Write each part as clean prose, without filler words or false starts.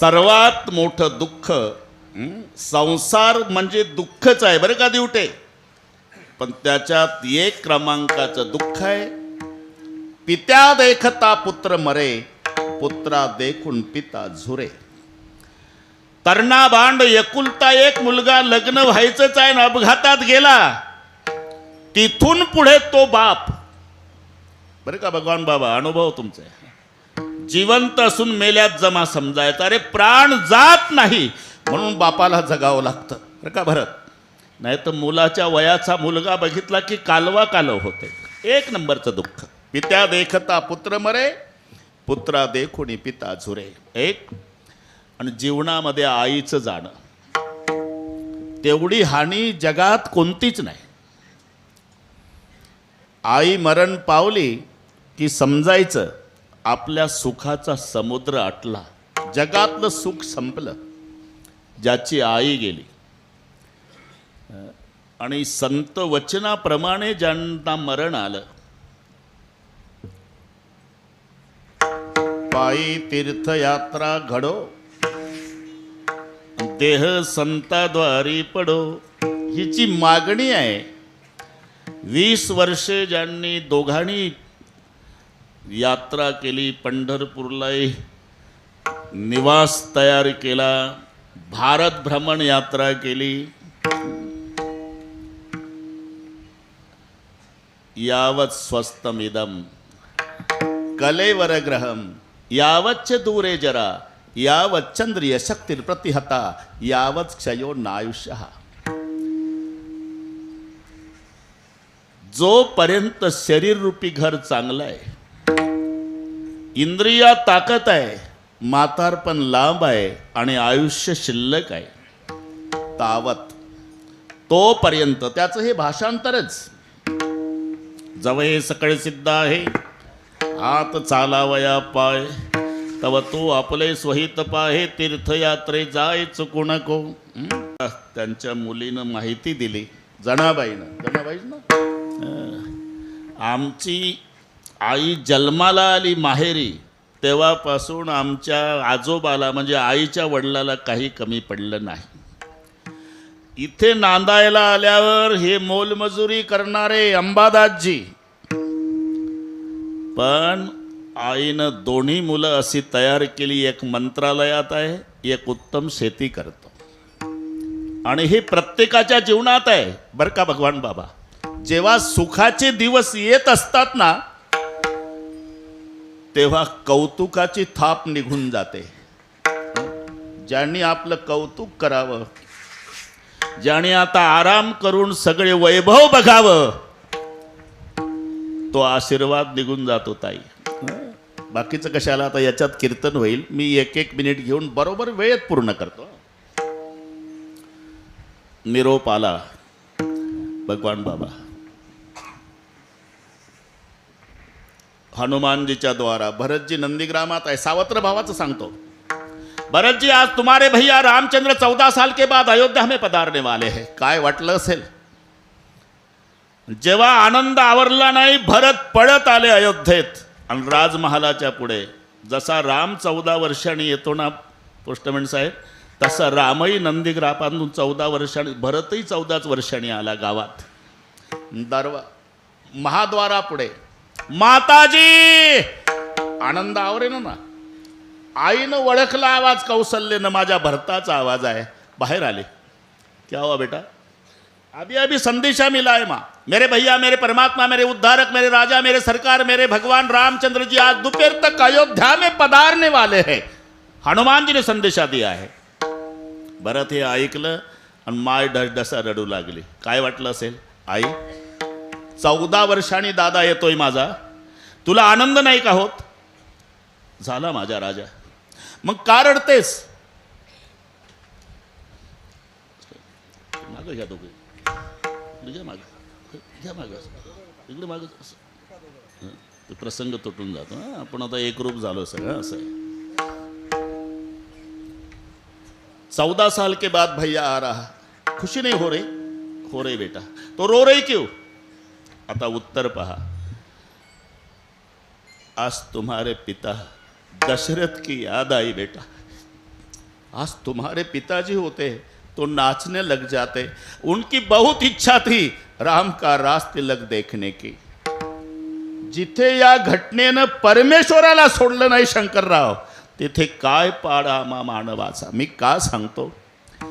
सर्वात मोठं दुःख संसार म्हणजे दुःखच आहे बरं का दिवटे. पण त्याच्यात एक क्रमांकाचं दुःख आहे. पित्या देखता पुत्र मरे, पुत्रा देखून पिता झुरे. तरणा भांड एकुलता एक मुलगा लग्न व्हायचंच आहे ना अपघातात गेला. तिथून पुढे तो बाप बरं का भगवान बाबा अनुभव तुमचा आहे. जिवंत असून मेल्यात जमा समजायचा. अरे प्राण जात नाही म्हणून बापाला जगावं लागतं बरं का भरत. नाही तर मुलाच्या वयाचा मुलगा बघितला की कालवा कालव होते. एक नंबरचं दुःख. पित्या देखता पुत्र मरे, पुत्रा देखून पिता झुरे. एक. आणि जीवनामध्ये आईचं जाणं, तेवढी हानी जगात कोणतीच नाही. आई मरण पावली की समजायचं आपल्या सुखाचा समुद्र आटला, जगातलं सुख संपलं. ज्याची आई गेली आणि संत वचनाप्रमाणे ज्यांना मरण आलं, पायी तीर्थयात्रा घडो, देह संताद्वारी पडो, हिची मागणी आहे. 20 वर्षे ज्यांनी दोघांनी यात्रा केली, पंढरपूरला निवास तयार केला, भारत भ्रमण यात्रा केली, यावत स्वस्तमिदम कलेवरग्रहम यावच्च दूरे जरा, यावत चंद्रिय शक्तिर प्रतिहता, यावत क्षयो नायुष्यः. जोपर्यंत शरीर रूपी घर चांगलं आहे, इंद्रिया ताकद आहे, म्हातारपण लांब आहे आणि आयुष्य शिल्लक आहे, तावत तोपर्यंत त्याचं हे भाषांतरच. जव हे सकळ सिद्ध आहे, हात चालावया पाय, तव तो आपले स्वहित पाहे, तीर्थयात्रे जाय चुकू नको. त्यांच्या मुलीनं माहिती दिली, जनाबाईनं ना, आमची आई जन्माला आली माहेरी तेव्हापासून आमच्या आजोबाला म्हणजे आईच्या वडिलाला काही कमी पडलं नाही. इथे नांदायला आल्यावर हे मोलमजुरी करणारे अंबादासजी, पण आईनं दोन्ही मुलं अशी तयार केली. एक मंत्रालयात आहे, एक उत्तम शेती करतो. आणि हे प्रत्येकाच्या जीवनात आहे बरं का भगवान बाबा. जेव्हा सुखाचे दिवस येत असतात ना, तेव्हा कौतुकाची थाप निघून जाते. ज्यांनी आपलं कौतुक करावं, ज्याने आता आराम करून सगळे वैभव बघावं, तो आशीर्वाद निघून जातो ताई. बाकीचं कशाला, आता याच्यात कीर्तन होईल, मी 1-1 मिनिट घेऊन बरोबर वेळेत पूर्ण करतो. निरोप आला भगवान बाबा हनुमानजीच्या द्वारा. भरतजी नंदीग्रामात आहे. सावत्र भावाचं सांगतो, भरत जी आज तुम्हारे भैया रामचंद्र 14 साल के बाद अयोध्या में पधारने वाले हैं. काय वाटलं असेल जेव्हा आनंद आवरला नाही. भरत पळत आले अयोध्येत आणि राजमहालाच्या पुढे. जसा राम 14 वर्षांनी येतो ना पोस्टमॅन साहेब, तसा रामही नंदीग्रामातून 14 वर्षांनी, भरतही 14 वर्षांनी आला गावात. महाद्वारा पुढे माताजी, आनंद आवरेन ना. आईनं ओळखला आवाज कौशल्यनं, माझ्या भरताचा आवाज आहे. बाहेर आले. क्या हुआ बेटा? अभी अभी संदेशा मिला है माँ. मेरे भैया, मेरे परमात्मा, मेरे उद्धारक, मेरे राजा, मेरे सरकार, मेरे भगवान रामचंद्र जी आज दोपहर तक अयोध्या में पधारने वाले हैं. हनुमान जी ने संदेशा दिया है. भरत हे ऐकलं आणि माय ढसढसा रडू लागली. काय वाटलं असेल? आई 14 वर्षांनी दादा येतोय माझा, तुला आनंद नाही का होत? झाला माझा राजा, मग का रडतेस? मागं घ्या दोघे, घ्या मागं, घ्या मागं, इकडे मागं. ते प्रसंग तुटून जातो. आपण आता एकरूप झालो सगळं असं आहे. 14 साल के बाद भैया आ रहा, खुशी नहीं हो रही? हो रही बेटा. तो रो रही क्यों? आता उत्तर पहा. आज तुम्हारे पिता दशरथ की याद आई बेटा. आज तुम्हारे पिताजी होते तो नाचने लग जाते, उनकी बहुत इच्छा थी राम का रास तिलक देखने की. जिथे या घटनेनं परमेश्वराला सोडलं नाही शंकरराव, तिथे काय पाडा मानवाचा. मी का सांगतो,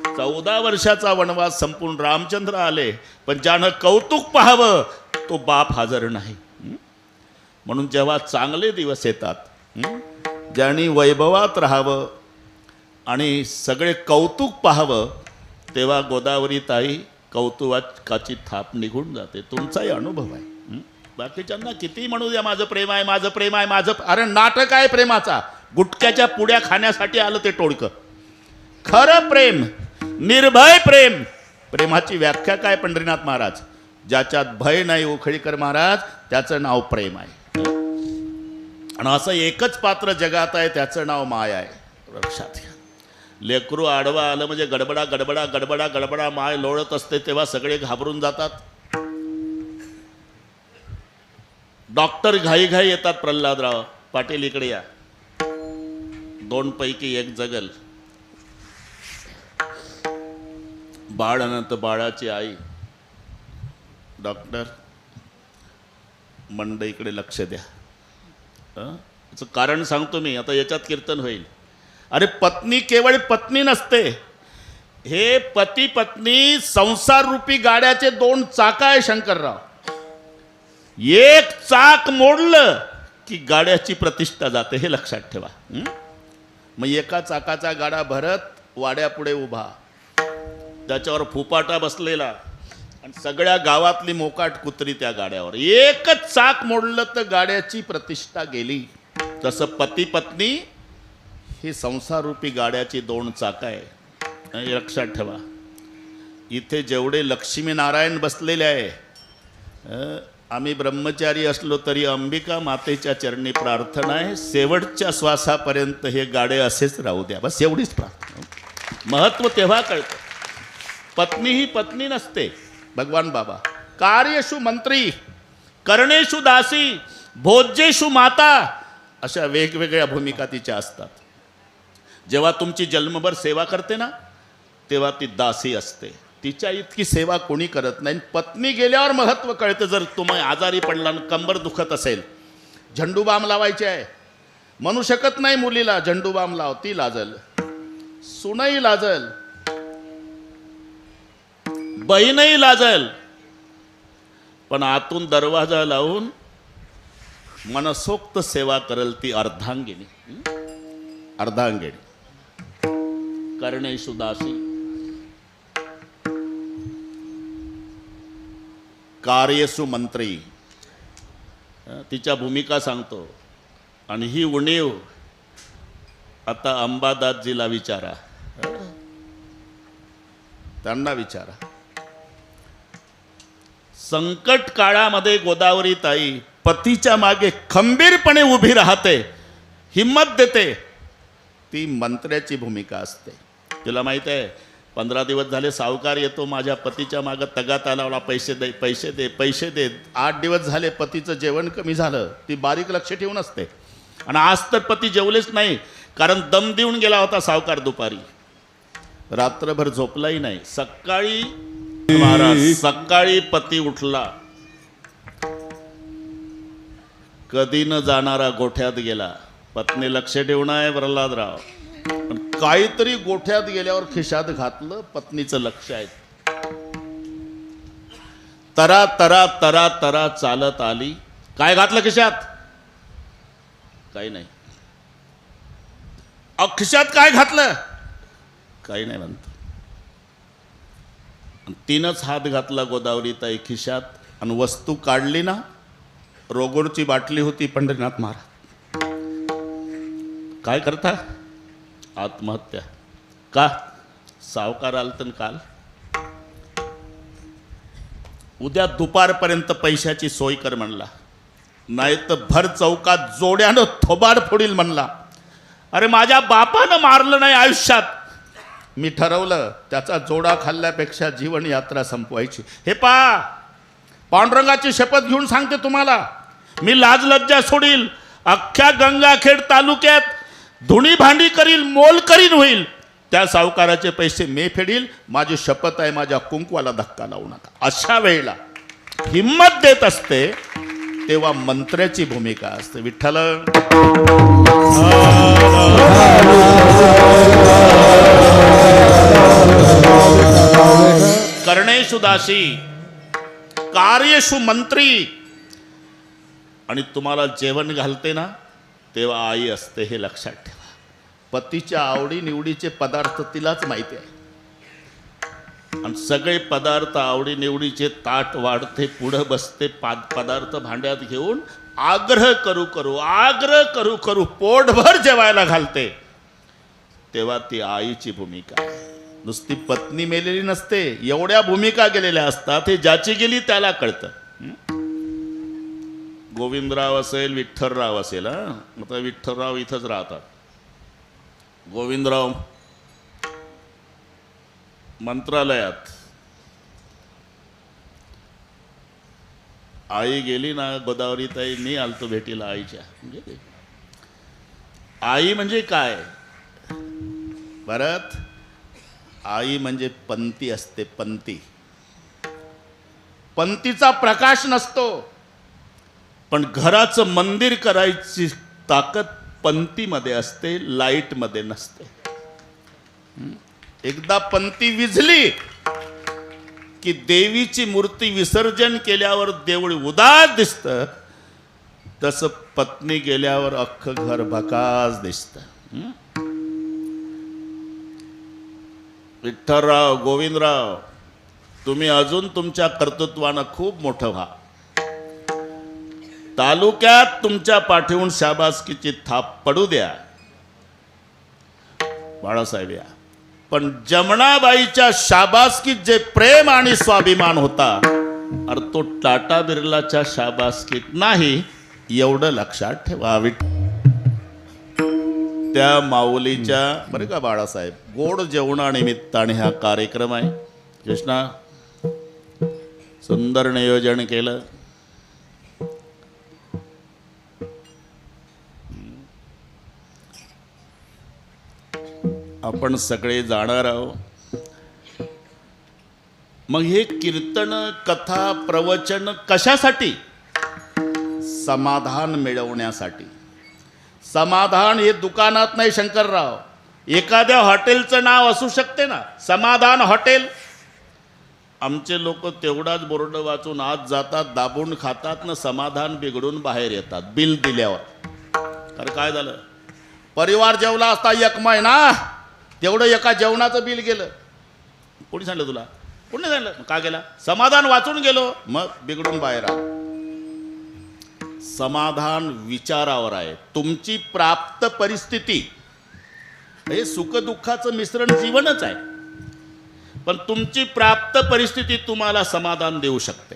14 वर्षाचा वनवास संपून रामचंद्र आले, पण ज्यानं कौतुक पाहावं तो बाप हजर नाही. म्हणून जेव्हा चांगले दिवस येतात, ज्यांनी वैभवात राहावं आणि सगळे कौतुक पाहावं, तेव्हा गोदावरी ताई कौतुकाची थाप निघून जाते. तुमचाही अनुभव आहे. बाकीच्यांना किती म्हणू द्या माझं प्रेम आहे, माझं प्रेम आहे, माझं. अरे नाटक आहे प्रेमाचा. गुटख्याच्या पुड्या खाण्यासाठी आलं ते टोळकं. खरं प्रेम, निर्भय प्रेम, प्रेमाची व्याख्या काय पंढरीनाथ महाराज? ज्याच्यात भय नाही उखळीकर महाराज, त्याचं नाव प्रेम आहे. आणि असं एकच पात्र जगात आहे, त्याचं नाव माया आहे. लक्षात घ्या. लेकरू आडवा आलं म्हणजे गडबडा गडबडा गडबडा गडबडा माय लोळत असते, तेव्हा सगळे घाबरून जातात. डॉक्टर घाई घाई येतात. प्रल्हादराव पाटील इकडे या. 2 पैकी 1 जगल. बाळ अनंत, बाळाची आई. डॉक्टर मंडईकडे लक्ष द्या. याचं कारण सांगतो मी, आता याच्यात कीर्तन होईल. अरे पत्नी केवळ पत्नी नसते, हे पती पत्नी संसार रूपी गाड्याचे 2 चाका आहे शंकरराव. एक चाक मोडलं की गाड्याची प्रतिष्ठा जाते, हे लक्षात ठेवा. मग एका चाकाचा गाडा भरत वाड्यापुढे उभा, त्याच्यावर फुपाटा बसलेला आणि सगळ्या गावातली मोकाट कुत्री त्या गाड्यावर. एकच चाक मोडलं तर गाड्याची प्रतिष्ठा गेली. तसं पती पत्नी ही संसाररूपी गाड्याची 2 चाकं आहे, हे लक्षात ठेवा. इथे जेवढे लक्ष्मीनारायण बसलेले आहे, आम्ही ब्रह्मचारी असलो तरी अंबिका मातेच्या चरणी प्रार्थना आहे, शेवटच्या श्वासापर्यंत हे गाडे असेच राहू द्या. बस एवढीच प्रार्थना. महत्त्व तेव्हा कळतं. पत्नी ही पत्नी नसते. भगवान बाबा कार्येषु मंत्री, करणेषु दासी, भोज्येषु माता, अशा वेगवेगळ्या भूमिका तिच्या असतात. जेव्हा तुमची जन्मभर सेवा करते ना, तेव्हा ती दासी असते. तिच्या इतकी सेवा कोणी करत नाही. पत्नी गेल्यावर महत्त्व कळतं. जर तुम्ही आजारी पडला, कंबर दुखत असेल, झंडूबाम लावायचे आहे, म्हणू शकत नाही मुलीला झंडूबाम लाव, ती लाजल, सुनई लाजल, बहीणही लाजल, पण आतून दरवाजा लावून मनसोक्त सेवा करल ती अर्धांगिनी. अर्धांगिनी. करणेषु दासी, कार्येषु मंत्री. तिच्या भूमिका सांगतो. आणि ही उणीव आता अंबादासजीला विचारा, त्यांना विचारा. संकट काळामध्ये गोदावरी ताई पतीच्या मागे खंबीरपणे उभी राहते, हिम्मत देते. ती मंत्र्याची भूमिका असते. तिला माहित आहे 15 दिवस झाले सावकार येतो माझ्या पतीच्या मागे तगाता लावला, पैसे दे पैसे दे पैसे दे. 8 दिवस झाले पतीचं जेवण कमी झालं, ती बारीक लक्ष ठेवून असते. आणि आज तर पती जेवलेच नाही, कारण दम देऊन गेला होता सावकार दुपारी. रात्रभर झोपलाही नाही. सकाळी महाराज, सकाळी पती उठला, कधी न जाणारा गोठ्यात गेला. पत्नी लक्ष ठेवून आहे प्रल्हादराव, पण काहीतरी गोठ्यात गेल्यावर खिशात घातलं. पत्नीचं लक्ष आहे. तरा तरा तरा तरा चालत आली. काय घातलं खिशात? काही नाही. खिशात काय घातलं? काही नाही म्हणतो. तीनच हात घातला गोदावरी ताई खिशात, आणि वस्तू काढली ना, रोगोरची बाटली होती. पंढरीनाथ महाराज काय करता? आत्महत्या. का? सावकार आलतन काल. उद्या दुपारपर्यंत पैशाची सोय कर म्हणला, नाही तर भर चौकात जोड्यानं थोबाड फोडील म्हणला. अरे माझ्या बापानं मारलं नाही आयुष्यात. मी ठरवलं त्याचा जोडा खाल्ल्यापेक्षा जीवन यात्रा संपवायची. हे पहा, पांडुरंगाची शपथ घेऊन सांगते तुम्हाला, मी लाज लज्जा सोडील. अख्ख्या गंगाखेड तालुक्यात धुणी भांडी करील, मोल करीन होईल. त्या सावकाराचे पैसे मी फेडील, माझी शपथ आहे, माझ्या कुंकवाला धक्का लावू नका. अशा वेळेला हिम्मत देत असते तेव्हा मंत्र्याची भूमिका असते. विठ्ठल कर्णेषु दासी कार्येषु मंत्री. आणि तुम्हाला जेवण घालते ना तेव्हा आई असते, हे लक्षात ठेवा. पतीच्या आवडी निवडीचे पदार्थ तिलाच माहिती आहे, आणि सगळे पदार्थ आवडी निवडीचे ताट वाढते, पुढं बसते, पदार्थ भांड्यात घेऊन आग्रह करू करू पोटभर जेवायला घालते. तेव्हा ती आईची भूमिका आहे. नुसती पत्नी मेलेली नसते, एवढ्या भूमिका गेलेल्या असतात. हे ज्याची गेली त्याला कळतं. गोविंदराव असेल, विठ्ठलराव असेल. आता विठ्ठलराव इथंच राहतात. गोविंदराव मंत्रालयात. आई गेली ना, गोदावरी ताई, मी आलतो भेटीला आईच्या. गेली. आई म्हणजे काय परत? आई म्हणजे पंथी असते. पंथीचा प्रकाश नसतो, पण घराचं मंदिर करायची ताकद पंथीमध्ये असते, लाईटमध्ये नसते. एकदा पंथी विझली की देवीची मूर्ती विसर्जन केल्यावर देऊळ उदास दिसतं, तसं पत्नी गेल्यावर अख्खं घर भकास दिसतं. विठ्ठलराव, गोविंदराव, तुम्ही अजून तुमच्या कर्तृत्वानं खूप मोठं व्हा. तालुक्यात तुमच्या पाठीहून शाबासकीची थाप पडू द्या बाळासाहेब या. पण जमनाबाईच्या शाबासकीत जे प्रेम आणि स्वाभिमान होता, अरे तो टाटा बिर्लाच्या शाबासकीत नाही, एवढं लक्षात ठेवा. त्या माऊलीच्या बरं का बाळासाहेब, गोड जेवणानिमित्ताने हा कार्यक्रम आहे. कृष्णा, सुंदर नियोजन केलं. आपण सगळे जाणार आहोत. मग हे कीर्तन, कथा, प्रवचन कशासाठी? समाधान मिळवण्यासाठी. समाधान हे दुकानात नाही शंकरराव. एखाद्या हॉटेलचं नाव असू शकते ना, समाधान हॉटेल. आमचे लोक तेवढाच बोर्ड वाचून आत जातात, दाबून खातात ना, समाधान बिघडून बाहेर येतात बिल दिल्यावर. तर काय झालं? परिवार जेवला असता 1 महिना, तेवढं एका जेवणाचं बिल गेलं. कोणी सांगितलं तुला? कोणी सांगितलं? का गेला? समाधान वाचून गेलो, मग बिघडून बाहेर आलो. समाधान विचारावर आहे. तुमची प्राप्त परिस्थिती हे सुखदुःखाचं मिश्रण जीवनच आहे, पण तुमची प्राप्त परिस्थिती तुम्हाला समाधान देऊ शकते.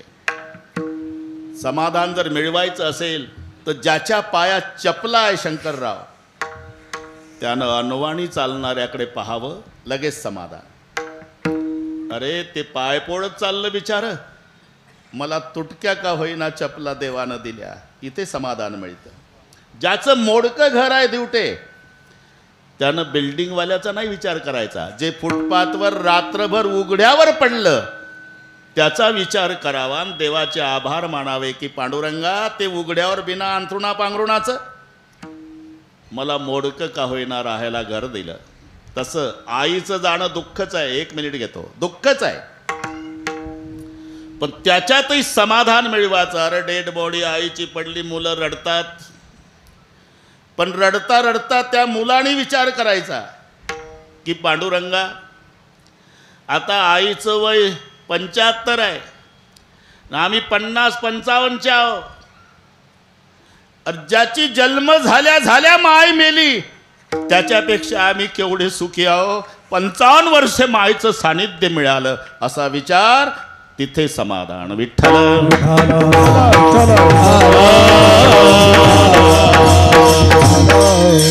समाधान जर मिळवायचं असेल तर ज्याच्या पायात चपला आहे शंकरराव, त्यानं अनवाणी चालणाऱ्याकडे पाहावं, लगेच समाधान. अरे ते पाय पोळत चाललं बिचार, मला तुटक्या का होईना चपला देवानं दिल्या, इथे समाधान मिळतं. ज्याचं मोडकं घर आहे दिवटे, त्यानं बिल्डिंगवाल्याचा नाही विचार करायचा. जे फुटपाथवर रात्रभर उघड्यावर पडलं त्याचा विचार करावा, देवाचे आभार मानावे की पांडुरंगा, ते उघड्यावर बिना अंथरुणा पांघरुणाचं मला मोडकं का होईना राहायला घर दिलं. तसं आईचं जाणं दुःखच आहे. 1 मिनिट घेतो, दुःखच आहे, पण त्याच्यातही समाधान मिळवायचं. अरे डेड बॉडी आईची पडली, मुलं रडतात, पण रडता रडता त्या मुलाने विचार करायचा की पांडुरंगा, आता आईचं वय 75 आहे, आम्ही 50-55चे आहो. ज्याची जन्म झाल्या झाल्या माय मेली, त्याच्यापेक्षा आम्ही केवढे सुखी आहो. 55 वर्ष मायचं सानिध्य मिळालं, असा विचार, तिथे समाधान. विठ्ठल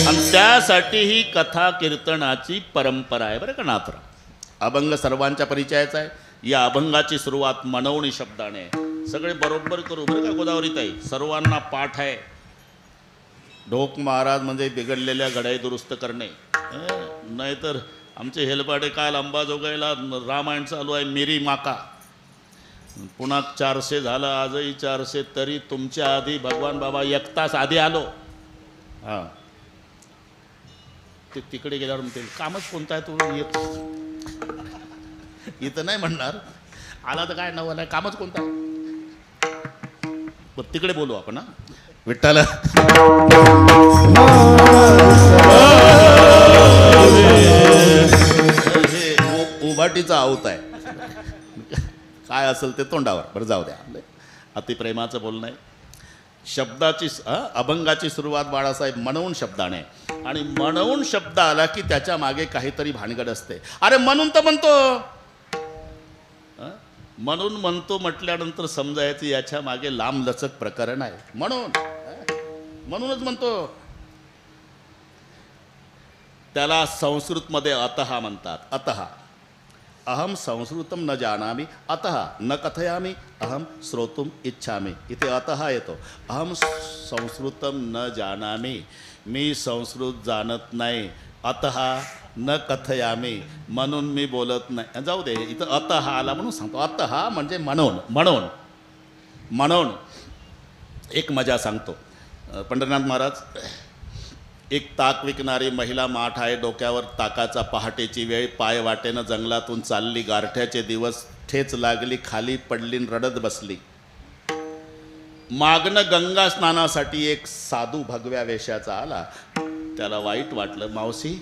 आणि त्यासाठी ही कथा कीर्तनाची परंपरा आहे बरं का नाथराव. अभंग सर्वांच्या परिचयाचा आहे. या अभंगाची सुरुवात मनवणी शब्दाने. सगळे बरोबर करू बरं का गोदावरीताई, सर्वांना पाठ आहे. ढोक महाराज म्हणजे बिघडलेल्या घड्याळी दुरुस्त करणे, नाहीतर आमचे हेलपाटे काल अंबाजोगाईला रामायण चालू आहे, मेरी माका. पुन्हा 400 झालं, आजही 400. तरी तुमच्या आधी भगवान बाबा 1 तास आधी आलो. हां, ते तिकडे गेल्यावर म्हणते कामच कोणतं आहे तू येत. इथं नाही म्हणणार, आला तर काय नवं नाही, कामच कोणतं आहे. तिकडे बोलू आपण. हा, विठ्ठल हे उभाटीचा आवत आहे. काय असेल ते तोंडावर. बरं जाऊ द्या, अतिप्रेमाचं बोलणं आहे. शब्दाची अभंगाची सुरुवात बाळासाहेब म्हणून शब्दाने, आणि म्हणून शब्द आला की त्याच्या मागे काहीतरी भानगड असते. अरे म्हणून तर म्हणतो, म्हणून म्हणतो म्हटल्यानंतर समजायचं याच्या मागे लांब लचक प्रकरण आहे. म्हणूनच म्हणतो. त्याला संस्कृतमध्ये अतः म्हणतात. अतः अहम संस्कृतम न जानामि, अतः न कथयामि, अहम श्रोतुम इच्छामि. इथे अतः येतो. अहम संस्कृतम न जानामि, मी संस्कृत जाणत नाही. अतः न कथयामि, म्हणून मी बोलत नाही. जाऊ दे, इथं अतः आला म्हणून सांगतो. अतः म्हणजे म्हणून. म्हणून म्हणून एक मजा सांगतो. पंढरीनाथ महाराज, एक ताक विकणारी महिला माठ आहे डोक्यावर, ताकाचा पहाटेची वेळ, पाय वाटेनं जंगलातून चालली, गारठ्याचे दिवस, ठेच लागली, खाली पडली, रडत बसली. मागणं गंगा स्नानासाठी एक साधू भगव्या वेशाचा आला. त्याला वाईट वाटलं. मावशी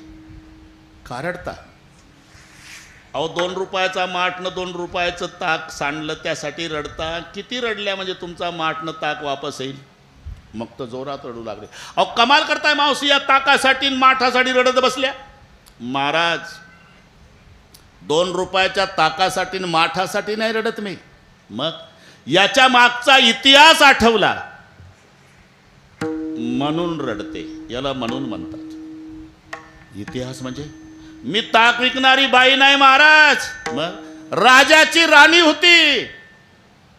का रडता? अहो 2 रुपयाचा माठनं 2 रुपयाचं ताक सांडलं त्यासाठी रडता? किती रडल्या म्हणजे तुमचा माठनं ताक वापस येईल? मग तर जोरात रडू लागले. अहो कमाल करताय मावशी, या ताकासाठी माठासाठी रडत बसल्या. महाराज 2 रुपयाच्या ताकासाठी माठासाठी नाही रडत मी. मग याच्या मागचा इतिहास आठवला म्हणून रडते. याला म्हणून म्हणतात. इतिहास म्हणजे मी ताक विकणारी बाई नाही महाराज, मग राजाची राणी होती.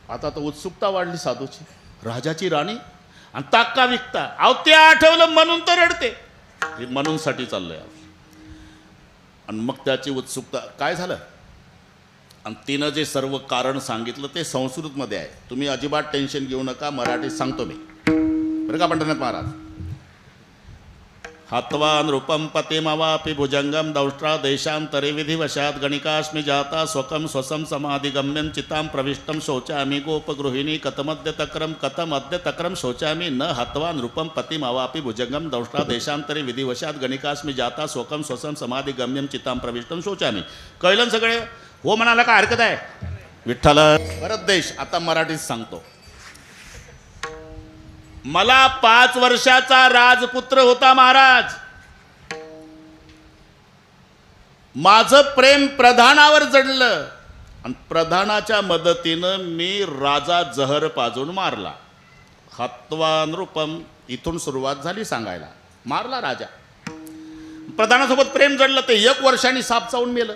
आता तर उत्सुकता वाढली साधूची. राजाची राणी आणि ताक का विकता? अहो ते आठवलं म्हणून तर रडते. हे म्हणूनसाठी चाललंय. आणि मग त्याची उत्सुकता काय झालं, आणि तिनं जे सर्व कारण सांगितलं ते संस्कृतमध्ये आहे. तुम्ही अजिबात टेन्शन घेऊ नका, मराठीत सांगतो मी, बरं का पंढरीनाथ महाराज. हत्वा नृपम पतिमवापि भुजंगम दौष्ट्रा देशांतरे विधिवशात गणिकास्मि जाता स्वकम स्वसम समाधिगम्यम चितां प्रविष्टम शोचामि गोपगृहिणी कथमद्य तक्रम शोचामि न हत्वा नृपम पतिमवापि भुजंगम दौष्ट्रा देशांतरे विधिवशात गणिकास्मि जाता स्वकम स्वसम समाधिगम्यम चितां प्रविष्टम शोचामि. कळलं सगळे? हो म्हणाला का हरकत आहे? विठ्ठल परत देश. आता मराठीत सांगतो. मला 5 वर्षाचा राजपुत्र होता महाराज. माझं प्रेम प्रधानावर जडलं आणि प्रधानाच्या मदतीनं मी राजा जहर पाजून मारला. हत्वा नृपम इथून सुरुवात झाली सांगायला. मारला राजा. प्रधानासोबत प्रेम जडलं, ते 1 वर्षांनी साप चावून मेलं.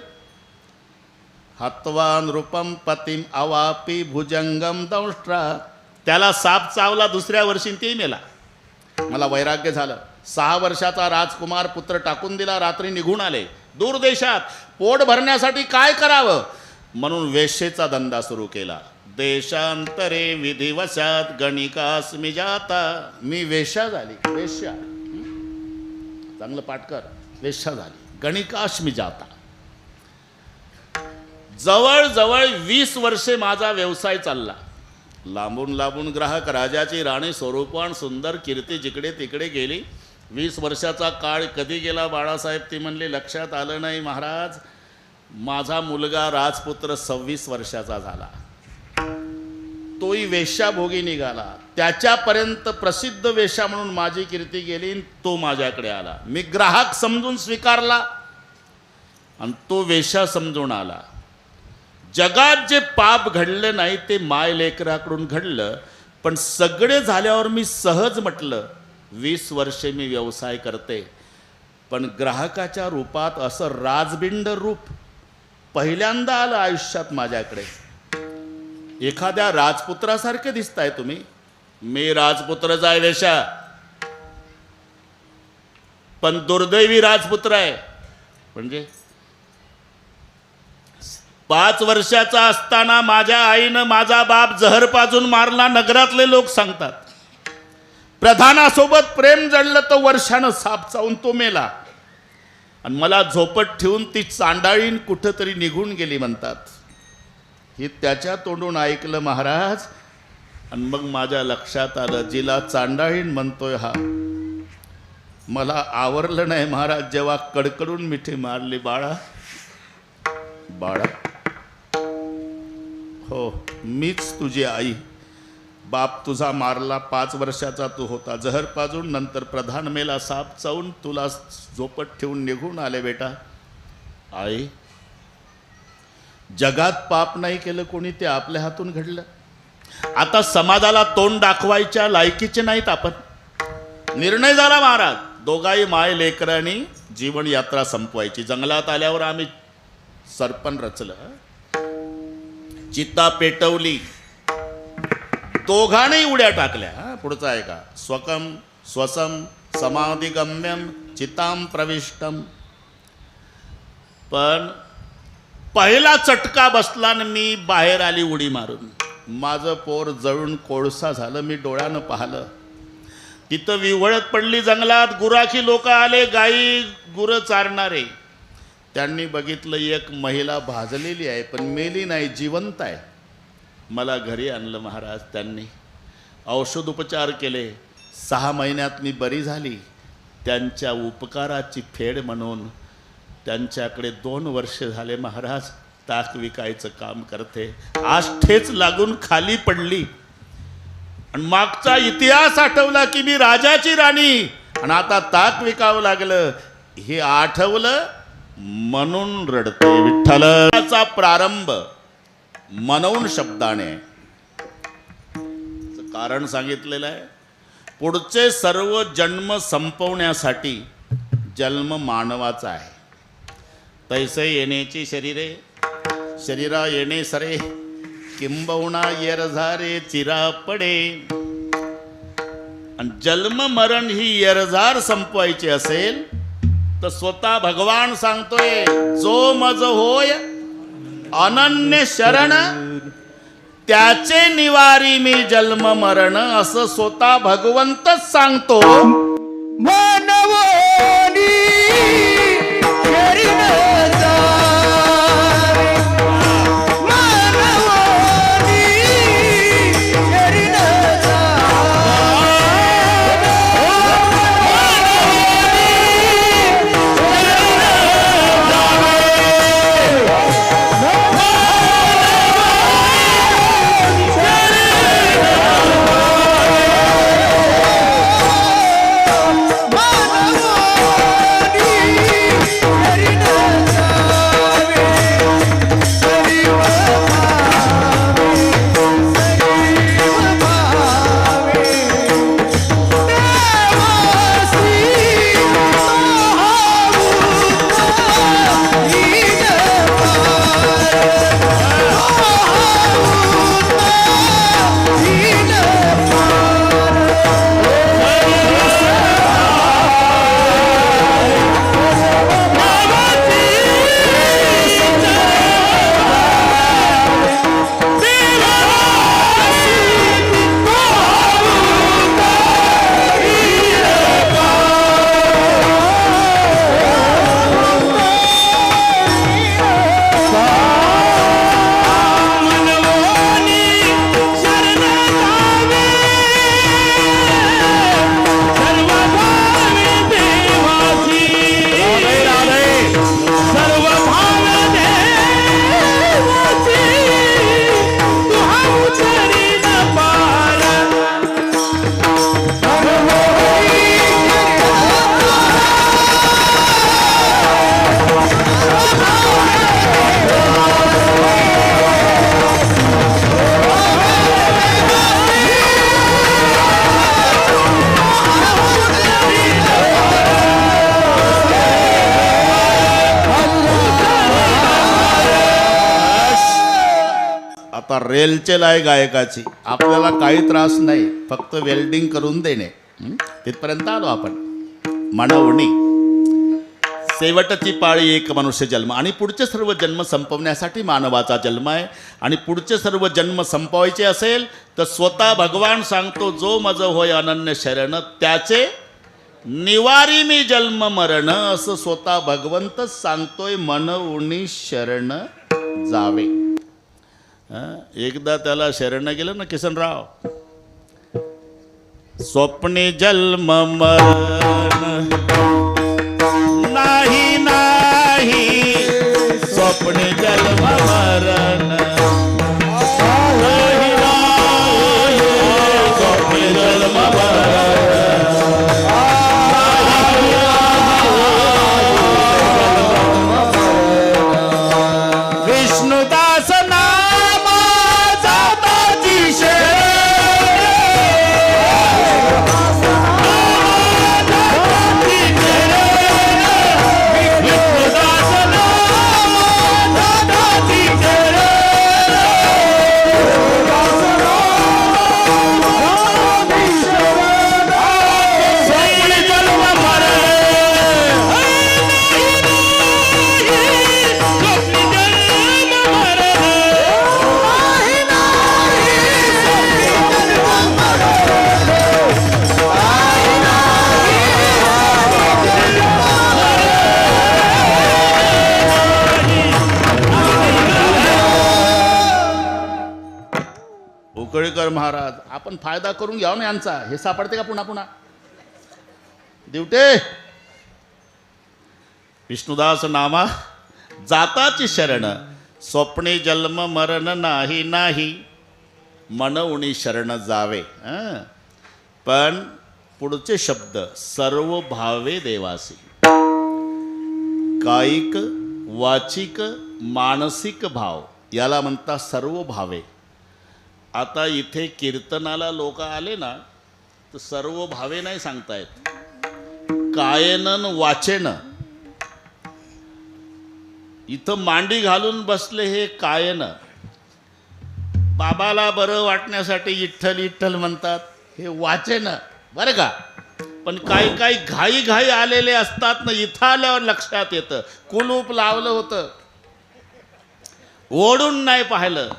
हत्वा नृपम पतिम अवापी भुजंगम दंष्ट्रा. त्याला साप चावला, दुसऱ्या वर्षी तेही मेला. मला वैराग्य झालं. 6 वर्षाचा राजकुमार पुत्र टाकून दिला. रात्री निघून आले दूर देशात. पोट भरण्यासाठी काय करावं म्हणून वेश्येचा धंदा सुरू केला. देशांतरे विधिवशात गणिकास्मि जाता. मी वेश्या झाली. वेश्या, चांगलं पाठ कर. वेश्या झाली. गणिकास्मि जाता. जवळजवळ 20 वर्षे माझा व्यवसाय चालला. लांबून लांबून ग्राहक. राजाची राणी स्वरूपान सुंदर, कीर्ती जिकडे तिकडे गेली. 20 वर्षाचा काळ कधी गेला बाळासाहेब ती म्हणले लक्षात आलं नाही महाराज. माझा मुलगा राजपुत्र 26 वर्षाचा झाला. तोही वेश्याभोगी निघाला. त्याच्यापर्यंत प्रसिद्ध वेश्या म्हणून माझी कीर्ती गेली. तो माझ्याकडे आला. मी ग्राहक समजून स्वीकारला आणि तो वेश्या समजून आला. जगात जे पाप घडलं नाही ते माय लेकराकडून घडलं. पण सगळे झाल्यावर मी सहज म्हटलं 20 वर्षे मी व्यवसाय करते, पण ग्राहकाच्या रूपात असं राजबिंड रूप पहिल्यांदा आलं आयुष्यात माझ्याकडे. एखाद्या राजपुत्रासारखे दिसताय तुम्ही. मी राजपुत्रच आहे वेश्या, पण दुर्दैवी राजपुत्र आहे. म्हणजे 5 वर्षाचा असताना माझ्या आईनं माझा बाप जहर पाजून मारला, नगरातले लोक सांगतात. प्रधानासोबत प्रेम जडलं तर वर्षानं साप चावून तो मेला, आणि मला झोपट ठेवून ती चांडाळीन कुठंतरी निघून गेली म्हणतात. हे त्याच्या तोंडून ऐकलं महाराज, आणि मग माझ्या लक्षात आलं, जिला चांडाळीन म्हणतोय हा, मला आवरलं नाही महाराज जेव्हा कडकडून मिठी मारली. बाळा बाळा, हो मीच तुझी आई. बाप तुझा मारला, 5 वर्षाचा तू होता, जहर पाजून, नंतर प्रधान मेला साप चावून, तुला झोपट ठेवून निघून आले बेटा. आई, जगात पाप नाही केलं कोणी, ते आपल्या हातून घडलं. आता समाजाला तोंड दाखवायच्या लायकीचे नाहीत आपण. निर्णय झाला महाराज, दोघाही माय लेकरांनी जीवन यात्रा संपवायची. जंगलात आल्यावर आम्ही सरपण रचलं, चिता पेटवली, दोघांनी उड्या टाकल्या. पुढचा आहे का, स्वकम स्वसम समाधिगम्यम चिताम प्रविष्टम. पण पहिला चटका बसला आणि मी बाहेर आली उडी मारून. माझं पोर जळून कोळसा झालं. मी डोळ्यानं पाहिलं, तिथं विव्हळत पडली जंगलात. गुराखी लोक आले, गाई गुरं चारणारे. त्यांनी बघितलं एक महिला भाजलेली आहे, पण मेली नाही, जिवंत आहे. मला घरी आणलं महाराज. त्यांनी औषधोपचार केले. 6 महिन्यात मी बरी झाली. त्यांच्या उपकाराची फेड म्हणून त्यांच्याकडे 2 वर्ष झाले महाराज ताक विकायचं काम करते. आज ठेच लागून खाली पडली, आणि मागचा इतिहास आठवला की मी राजाची राणी, आणि आता ताक विकावं लागलं. हे आठवलं म्हणून रडते. विठ्ठलाचा प्रारंभ मनवून शब्दाने कारण सांगितलेलं आहे. पुढचे सर्व जन्म संपवण्यासाठी जन्म मानवाचा आहे. तैसे येण्याची शरीरे, शरीरा येणे सरे, किंबहुना येरझारे चिरा पडे. आणि जन्म मरण ही येरझार संपवायची असेल तर स्वतः भगवान सांगतोय, जो मज होय अनन्य शरण, त्याचे निवारी मी जन्म मरण. असं स्वतः भगवंतच सांगतो. मानवोनी शरीर जावे, मानवोनी शरीर आता रेलचेल आहे गायकाची. आपल्याला काही त्रास नाही, फक्त वेल्डिंग करून देणे. तिथपर्यंत आलो आपण. म्हणवणी शेवटची पाळी एक मनुष्य जन्म आणि पुढचे सर्व जन्म संपवण्यासाठी मानवाचा जन्म आहे. आणि पुढचे सर्व जन्म संपवायचे असेल तर स्वतः भगवान सांगतो, जो मज होय अनन्य शरण त्याचे निवारी मी जन्म मरण. असं स्वतः भगवंतच सांगतोय, मन उनी शरण जावे. एकदा त्याला शरण गेलं ना किसनराव, स्वप्ने जन्म मरण नाही नाही, स्वप्ने जन्म मरण नाही नाही, स्वप्ने जन्म मरण विष्णुदास नामा जाताची शरण उकळीकर महाराज, आपण फायदा करून घ्याव ना यांचा. हे सापडते का पुन्हा पुन्हा दिवटे? विष्णुदास नामा जाताची शरण, स्वप्ने जन्म मरण नाही नाही, मन उणी शरण जावे. पण पुढचे शब्द, सर्व भावे देवासी, कायिक वाचिक मानसिक भाव याला म्हणतात सर्व भावे. आता इथे कीर्तनाला लोक आले ना तर सर्व भावे नाही सांगतायत, कायेनं वाचेनं. इथं मांडी घालून बसले हे कायेनं, बाबाला बरं वाटण्यासाठी विठ्ठल विठ्ठल म्हणतात, हे वाचेनं बरं का. पण काही काही घाई घाई आलेले असतात ना, इथं आल्यावर लक्षात येतं कुलूप लावलं होतं, ओढून नाही पाहिलं,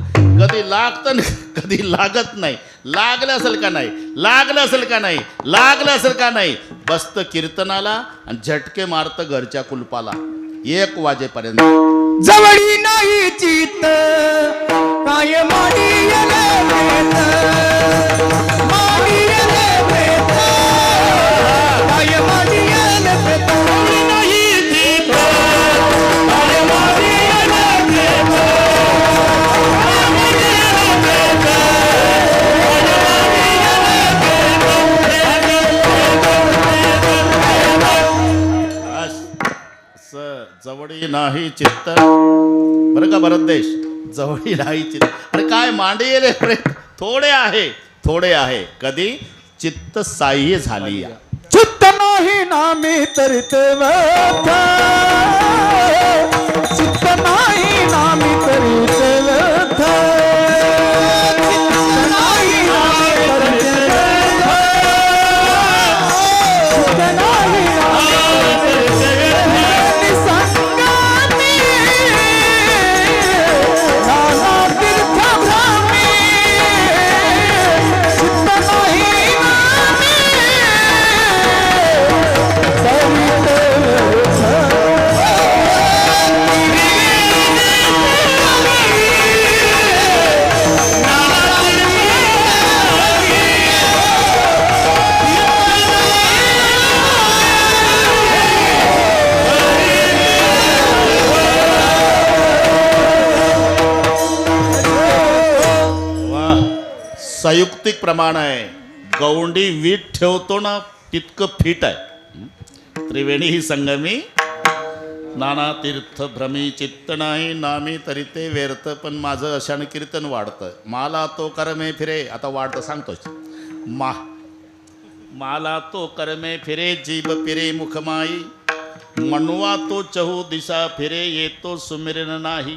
कधी लागतं कधी लागत नाही, लागलं असेल का नाही, लागलं असेल का नाही, लागलं असेल का नाही, बसतं कीर्तनाला आणि झटके मारतं घरच्या कुलपाला 1 वाजेपर्यंत. जवळी नाही चित्त काय माडियले प्रेत, माडियले प्रेत, काय माडियले प्रेत, जवळी नाही चित्त काय माडियले प्रेत, जवळी नाही चित्त, बरं का भरत देश, जवळी नाही चित्त. अरे काय मांडीले प्रेत, थोडे आहे थोडे आहे, कधी चित्त साह्य झाली. चित्त नाही नामी तरित व्यथा, चित्त नाही नामी तरित व्यथा, चित्त नाही नामी तरित व्यथा, चित्त नाही नामी तरित व्यथा, निसंगानी नाना तीर्थ भ्रामी, चित्त नाही नामी तरित व्यथा. संयुक्तिक प्रमाण आहे. गौंडी वीट ठेवतो ना तितकं फिट आहे. त्रिवेणी ही संगमी नाना तीर्थ भ्रमी, चित्त नाही नामी तरी ते व्यर्थ. पण माझं अशानं कीर्तन वाढतं. माला तो करमे फिरे, आता वाढतं सांगतोच. माला तो करमे फिरे, जीभ फिरे मुखमाई, मनवा तो चहू दिशा फिरे, येतो सुमिरन नाही.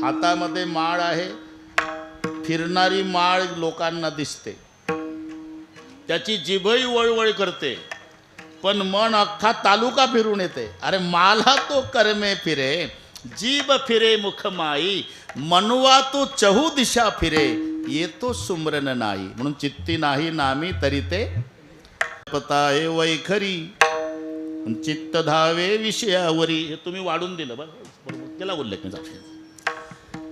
हातामध्ये माळ आहे, फिरणारी माळ लोकांना दिसते, त्याची जिभही वळवळ करते, पण मन अख्खा तालुका फिरून येते. अरे मला तो कर्मे फिरे, जीभ फिरे मुखमाई, मनवा तो चहू दिशा फिरे, येतो सुमरन नाही. म्हणून चित्ती नाही नामी तरी ते पताये वैखरी, चित्त धावे विषयावरी. हे तुम्ही वाढून दिलं बरोबर केला उल्लेख मी.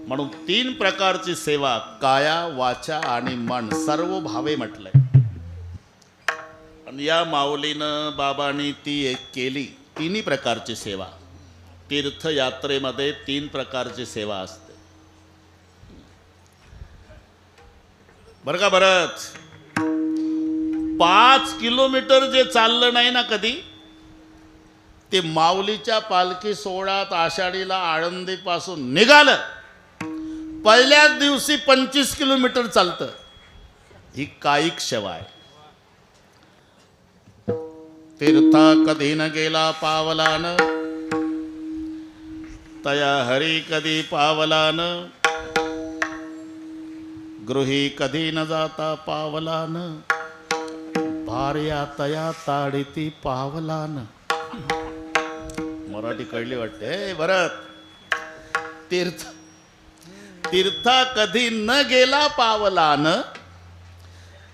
म्हणून 3 प्रकारची सेवा, काया वाचा आणि मन, सर्व भावे म्हटलंय. आणि या माऊलीनं बाबांनी ती एक केली. 3 प्रकारची सेवा. तीर्थयात्रेमध्ये 3 प्रकारची सेवा असते बरं का. बरंच 5 किलोमीटर जे चाललं नाही ना कधी, ते माऊलीच्या पालखी सोहळ्यात आषाढीला आळंदीपासून निघालं, पहिल्याच दिवशी 25 किलोमीटर चालतं. ही कायिक सेवा आहे. तीर्था कधी न गेला पावलान, तया हरी कधी पावलान, गृही कधी न जाता पावलान, भार्या तया ताडिती पावलान. मराठी कळली वाटते भरत. तीर्था कधी न गेला पावलान,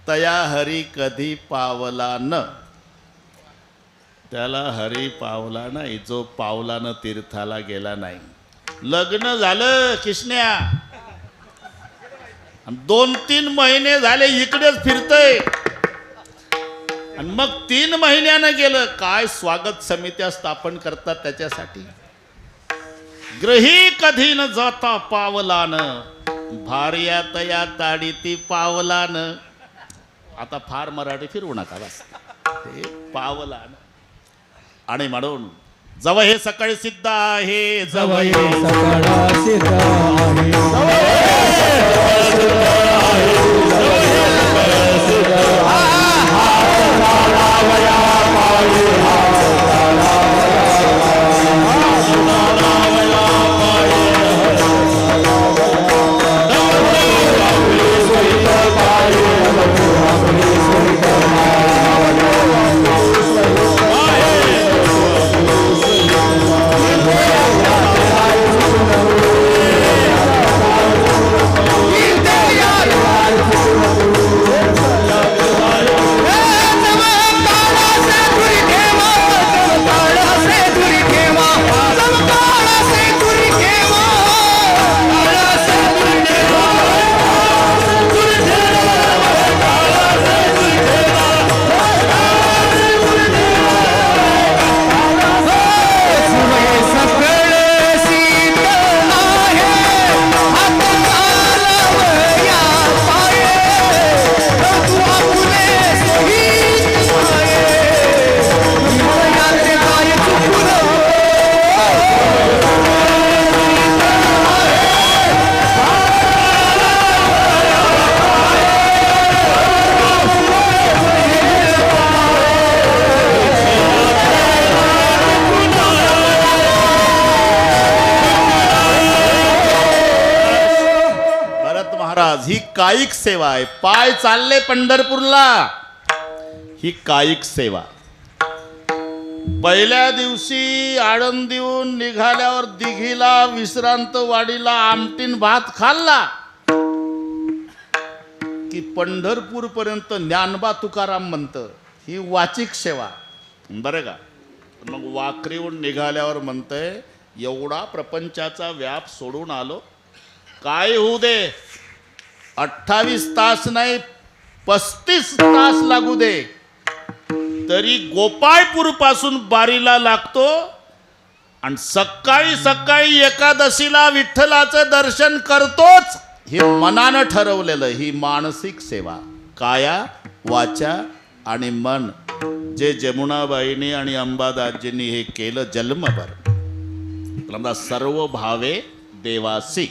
तया हरी कधी पावला न. त्याला हरी पावला नाही जो पावलानं तीर्थाला गेला नाही. लग्न झालं किसन्या, 2-3 महिने झाले इकडेच फिरतय, आणि मग 3 महिन्यानं गेलं. काय स्वागत समित्या स्थापन करतात त्याच्यासाठी. ग्रही कधी न जाता पावलान, भार्या तया ताडिती पावलान. आता फार मराठी फिरवू नका बस, ते पावलान. आणि म्हणून जव हे सकाळी सिद्ध आहे, जव हे सकाळा सिद्ध आहे, ही कायिक सेवा आहे. पाय चालले पंढरपूरला, ही कायिक सेवा. पहिल्या दिवशी आळंदीहून निघाल्यावर दिघीला, विश्रांतवाडीला आमटीन भात खाल्ला की पंढरपूर पर्यंत ज्ञानबा तुकाराम म्हणतं. ही वाचिक सेवा बरं का. मग वाखरीहून निघाल्यावर म्हणतंय, एवढा प्रपंचाचा व्याप सोडून आलो, काय होऊ दे, 28 तास नाही 35 तास लागू दे, तरी गोपाळपूर पासून बारीला लागतो आणि सकाळी सकाळी एकादशीला विठ्ठलाचं दर्शन करतोच. हे मनानं ठरवलेलं, ही मानसिक सेवा. काया वाचा आणि मन, जे जमुनाबाईंनी आणि अंबादासजींनी हे केलं जन्मभर. सर्व भावे देवासी,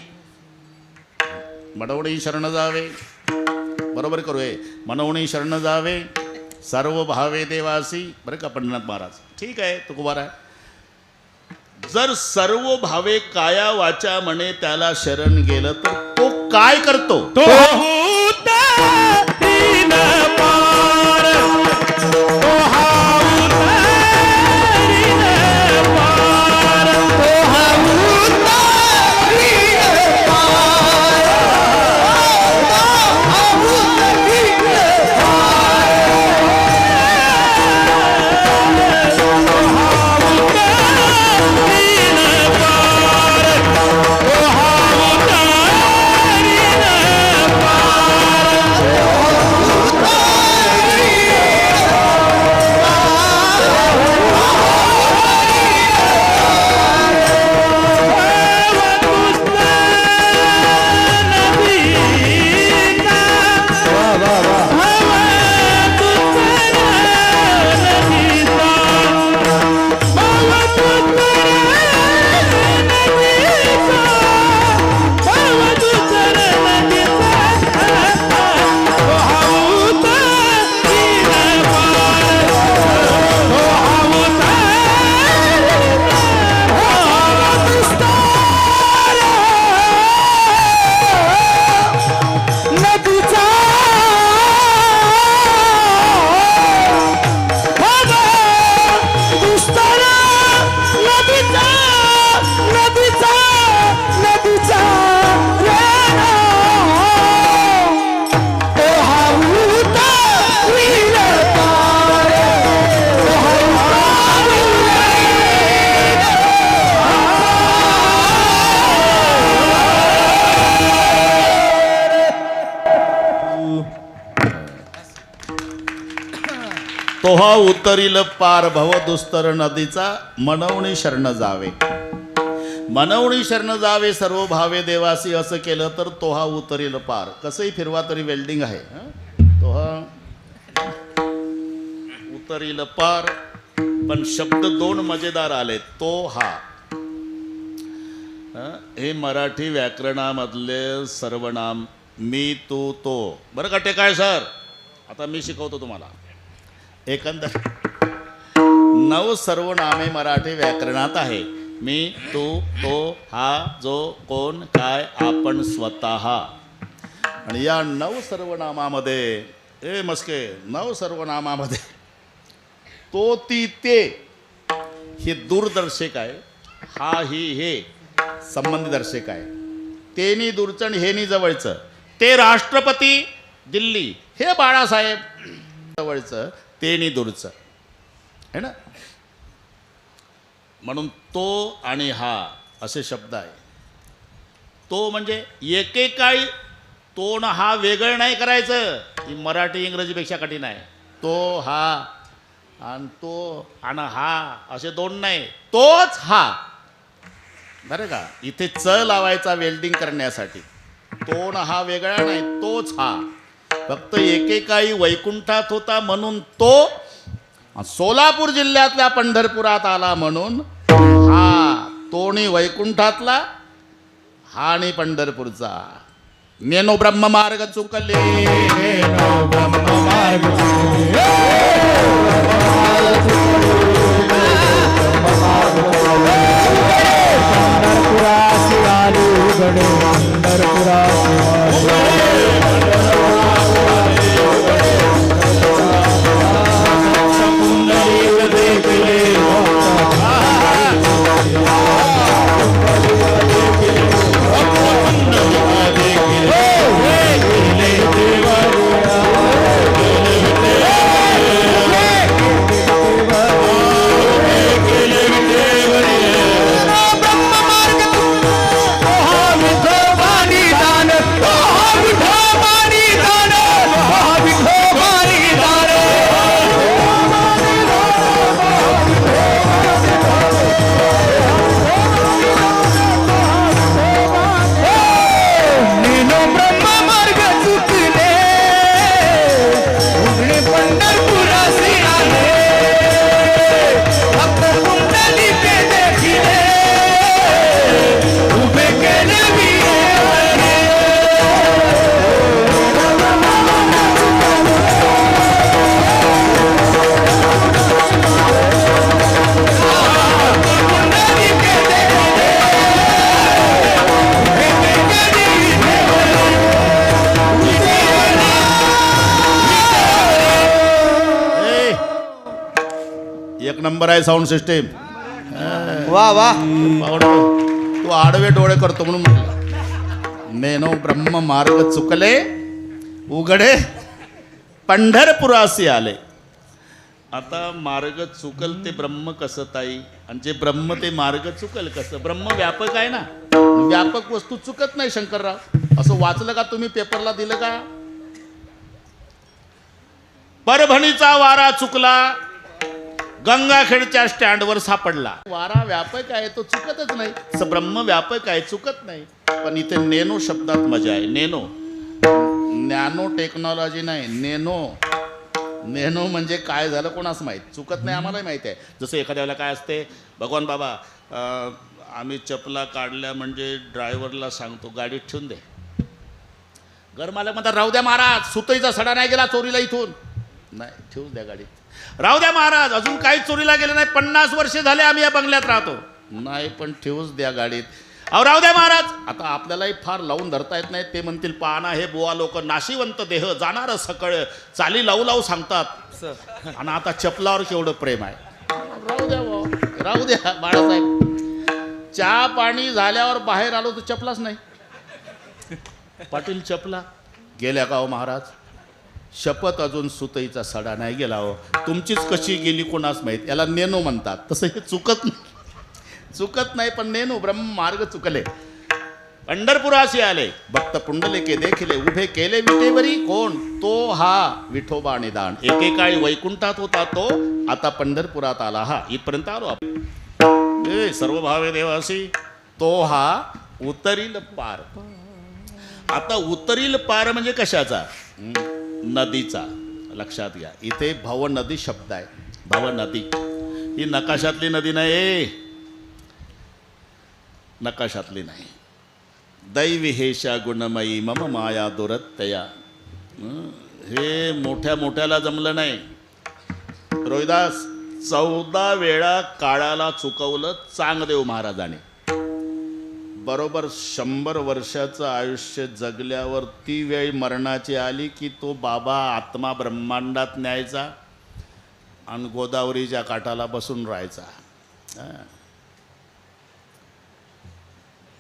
मनवणी शरण जावे, बरोबर करू हे, मनवणी शरण जावे, सर्व भावे देवासी. बरं का पंढरनाथ महाराज, ठीक आहे तुकोबार आहे. जर सर्व भावे काया वाचा म्हणे त्याला शरण गेलं तर तो काय करतो? तो होता दीन पार, तो हा तोहा उतरील पार भवदुस्तर नदीचा मनवणी शरण जावे. मनवणी शरण जावे सर्व भावे देवासी असं केलं तर तोहा उतरील पार. कसंही फिरवा तरी वेल्डिंग आहे. तोहा उतरील पार, पण शब्द दोन मजेदार आले. तो हा, हे मराठी व्याकरणामधले सर्वनाम. मी तू तो. बरं का टेकाळे सर, आता मी शिकवतो तुम्हाला. एकंदर 9 सर्वनामे मराठी व्याकरणात आहे. मी, तू, तो, हा, जो, कोण, काय, आपण, स्वतः. आणि या 9 सर्वनामामध्ये मस्के 9 सर्वनामामध्ये तो, ती, ते हे दूरदर्शक आहे. हा, ही, हे संबंधदर्शक आहे. तेनी दूरचं आणि हेनी जवळचं. ते राष्ट्रपती दिल्ली, हे बाळासाहेब जवळचं, तेनी दूरचं आहे ना. म्हणून तो आणि हा असे शब्द आहे. तो म्हणजे एकेकाळी तो न हा वेगळं नाही करायचं. ही मराठी इंग्रजीपेक्षा कठीण आहे. तो हा आणि तो आणि हा असे दोन नाही, तोच हा. बरं का, इथे च लावायचा वेल्डिंग करण्यासाठी. तो न हा वेगळा नाही, तोच हा. फक्त एकेकाळी वैकुंठात होता म्हणून तो, सोलापूर जिल्ह्यातल्या पंढरपुरात आला म्हणून हा. तोणी वैकुंठातला, हा आणि पंढरपूरचा. नेनो ब्रह्म मार्ग चुकले, नेनो ब्रह्म मार्ग चुकले. पंढरपुरासी आली उघडे, पंढरपुरासी एक नंबर आहे साऊंड सिस्टीम. वा वा. तू आडवे डोळे करतो म्हणून म्हटलं. नेनो ब्रह्म मार्ग चुकले, उघडे पंढरपुरासी आले. आता मार्ग चुकल ते ब्रह्म कसं ताई, आणि जे ब्रह्म ते मार्ग चुकल कसं. ब्रह्म व्यापक आहे ना, व्यापक वस्तू चुकत नाही शंकरराव. असं वाचलं का तुम्ही, पेपरला दिलं का. परभणीचा वारा चुकला, गंगाखेडच्या स्टँडवर सापडला. वारा व्यापक आहे, तो चुकतच नाही. ब्रह्म व्यापक आहे, चुकत नाही. पण इथे नेनो शब्दात मजा आहे. नेनो, नॅनो टेक्नॉलॉजी नाही, नेनो. नेनो म्हणजे काय झालं कोणास माहीत. चुकत नाही, आम्हालाही माहिती आहे. जसं एखाद्या वेळेला काय असते, भगवान बाबा आम्ही चपला काढल्या म्हणजे ड्रायव्हरला सांगतो गाडीत ठेवून दे. घरमालक म्हणतात राहू द्या महाराज, सुतईचा सडा नाही गेला चोरीला इथून. नाही, ठेवून द्या गाडीत. राहू द्या महाराज, अजून काही चोरीला गेलं नाही, 50 वर्षे झाले आम्ही या बंगल्यात राहतो. नाही, पण ठेवूच द्या गाडीत. अहो राहू द्या महाराज. आता आपल्यालाही फार लावून धरता येत नाही. ते म्हणतील पाहणा हे बुवा लोक नाशिवंत देह, जाणार सकळ, चाली लावू लावू सांगतात. आणि आता चपलावर केवढं प्रेम आहे. राहू द्या बुवा, राहू द्या बाळासाहेब. चहा पाणी झाल्यावर बाहेर आलो तर चपलाच नाही. पाटील चपला गेल्या का हो महाराज. शपथ अजून सुतईचा सडा नाही गेला हो. तुमचीच कशी गेली कोणास माहीत. याला नेनो म्हणतात. तसं हे चुकत नाही, चुकत नाही. पण नेनो ब्रह्म मार्ग चुकले. पंढरपुरासी आले भक्त पुंडलिके देखिले उभे केले विटेवरी कोण तो हा विठोबा निदान एकेकाळी वैकुंठात होता तो आता पंढरपुरात आला हा इथपर्यंत आलो आपण ए सर्व भावे देवासी तो हा उतरील पार आता उतरील पार म्हणजे कशाचा नदीचा लक्षात घ्या इथे भव नदी शब्द आहे भव नदी ही नकाशातली नदी नाही नकाशातली नाही दैवी हेशा गुणमयी मम माया दुरत्तया हे मोठ्या मोठ्याला जमलं नाही रोहिदास 14 वेळा काळाला चुकवलं चांगदेव महाराजाने बरोबर 100 वर्षाचं आयुष्य जगल्यावर ती वेळ मरणाची आली की तो बाबा आत्मा ब्रह्मांडात न्यायचा आणि गोदावरीच्या काठाला बसून राहायचा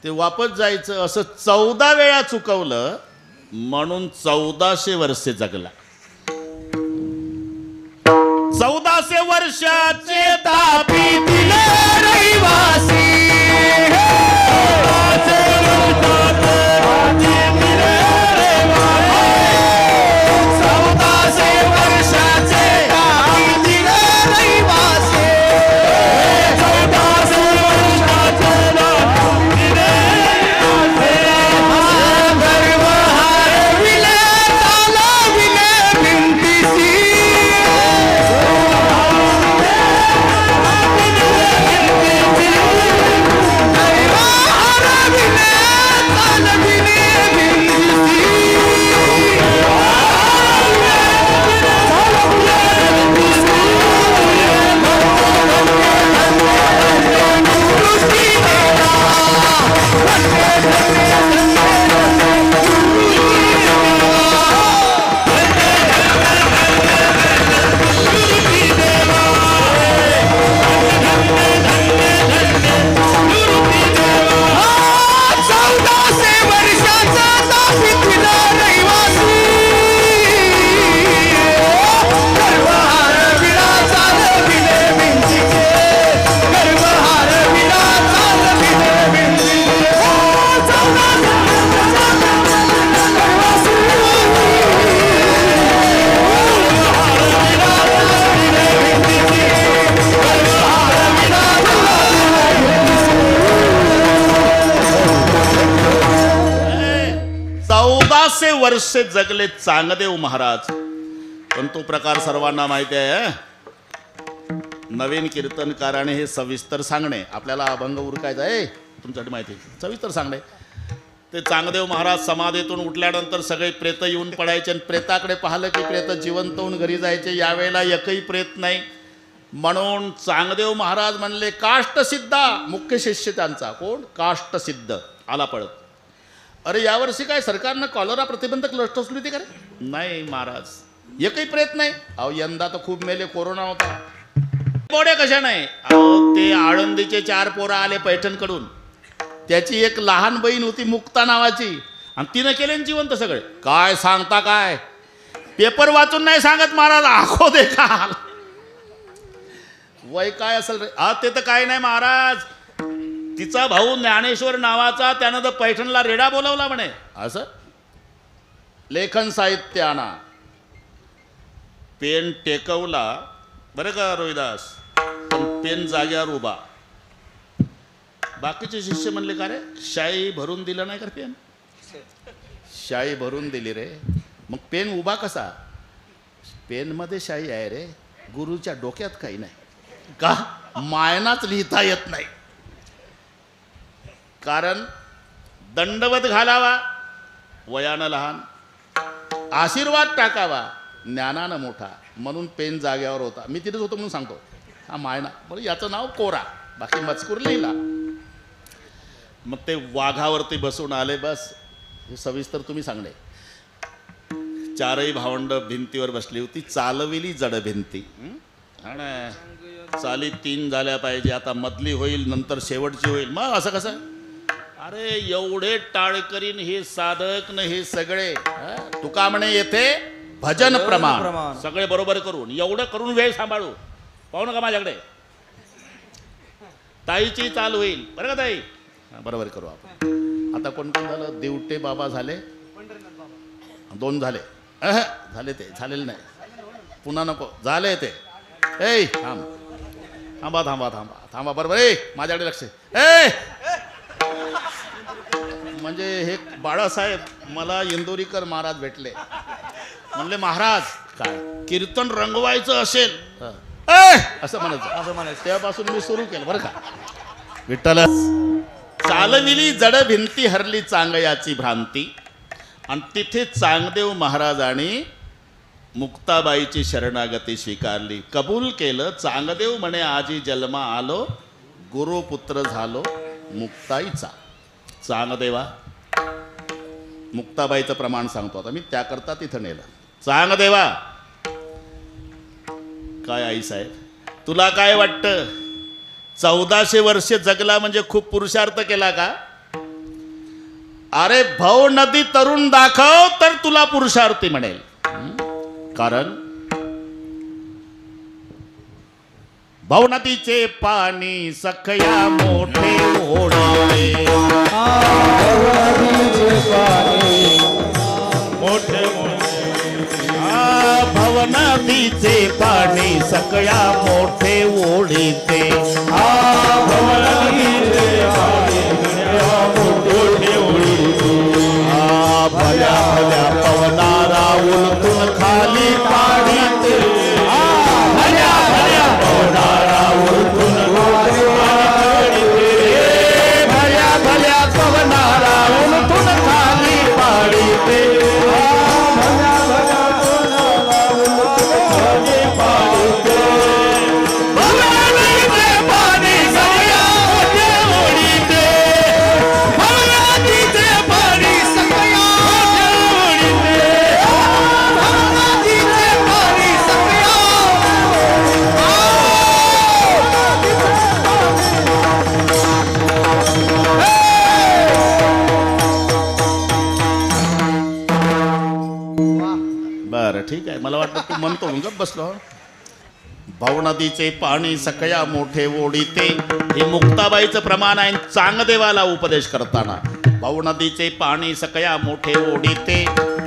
ते वापस जायचं असं 14 वेळा चुकवलं म्हणून 1400 वर्षे जगला 1400 वर्षाचे तापी दिले रहिवासी वर्षे जगले चांगदेव महाराज पण तो प्रकार सर्वांना माहिती आहे नवीन कीर्तनकाराने हे सविस्तर सांगणे आपल्याला अभंग उरकायचा आहे तुमच्यासाठी माहिती सविस्तर सांगणे ते चांगदेव महाराज समाधीतून उठल्यानंतर सगळे प्रेत येऊन पडायचे आणि प्रेताकडे पाहिलं की प्रेत जिवंत होऊन घरी जायचे यावेळेला एकही प्रेत नाही म्हणून चांगदेव महाराज म्हणले काष्टसिद्धा मुख्य शिष्य त्यांचा कोण काष्टसिद्ध आला पळत अरे यावर्षी काय सरकारनं कॉलरा प्रतिबंधक लस टोचली होती का रे नाही महाराज एकही प्रयत्न नाही अहो यंदा तर खूप मेले कोरोना होता पोड्या कशा नाही अहो ते आळंदीचे 4 पोरं आले पैठणकडून त्याची एक लहान बहीण होती मुक्ता नावाची आणि तिनं केले जिवंत सगळे काय सांगता काय पेपर वाचून नाही सांगत महाराज आखो देखा वय काय असेल रे हा ते तर काय नाही महाराज तिचा भाऊ ज्ञानेश्वर नावाचा त्यानं तर पैठणला रेडा बोलवला म्हणे असं लेखन साहित्य आणा पेन टेकवला बरं का रोहिदास पण पेन जाग्यावर उभा बाकीचे शिष्य म्हणले का रे शाई भरून दिलं नाही का पेन शाई भरून दिली रे मग पेन उभा कसा पेनमध्ये शाई आहे रे गुरुच्या डोक्यात काही नाही का मायनाच लिहिता येत नाही कारण दंडवत घालावा वयानं लहान आशीर्वाद टाकावा ज्ञानानं मोठा म्हणून पेन जाग्यावर होता मी तिथेच होतो म्हणून सांगतो हा मायना बरं याचं नाव कोरा बाकी मजकूर लिहिला मग ते वाघावरती बसून आले बस हे सविस्तर तुम्ही सांगणे 4ही भावंड भिंतीवर बसली होती चालविली जड भिंती आणि चाली 3 झाल्या पाहिजे आता मधली होईल नंतर शेवटची होईल मग असं कसं अरे एवढे टाळकरीन हे साधक न हे सगळे तुका म्हणे येथे भजन प्रमाण सगळे बरोबर करून एवढं करून वेळ सांभाळू पाहू नका माझ्याकडे ताईची चाल होईल बरं का ताई बरोबर करू आपण. आता कोण कोण झालं? दिवटे बाबा झाले, 2 झाले. झाले ते झालेले नाही, पुन्हा नको, झाले ते. ए थांब, थांबा थांबा थांबा थांबा, बरोबर. माझ्याकडे लक्ष. म्हणजे हे बाळासाहेब मला इंदोरीकर महाराज भेटले, म्हणले महाराज काय कीर्तन रंगवायचं असेल असं म्हणायचं. तेव्हापासून मी सुरू केलं बरं का. विठ्ठल चालविली जड भिंती, हरली चांगयाची भ्रांती. आणि तिथे चांगदेव महाराजांनी मुक्ताबाईची शरणागती स्वीकारली, कबूल केलं. चांगदेव म्हणे आजी जन्मा आलो, गुरुपुत्र झालो मुक्ताईचा. चांगदेवा, मुक्ताबाईचं प्रमाण सांगतो आता मी, त्याकरता तिथं नेलं. चांगदेवा, काय आई साहेब तुला काय वाटतं 1400 वर्ष जगला म्हणजे खूप पुरुषार्थ केला का? अरे भव नदी तरुण दाखव तर तुला पुरुषार्थी म्हणेल. कारण भव नदीचे पाणी सखया मोठे ओढे, मोठे भव नदीचे पाणी सकया मोठे ओढीते. भल्या भल्या पवनारा उलटून खाली पाडीते. भल्या भल्या पवनारा उलटून भल्या भल्या पवनारा उलटून खाली पाडीते. ठीक आहे, मला वाटलं तू म्हणतो गप बसलो. भाऊ नदीचे पाणी सकया मोठे ओढीते, हे मुक्ताबाईचं प्रमाण आहे. चांगदेवाला उपदेश करताना भाऊ नदीचे पाणी सकया मोठे ओढीते,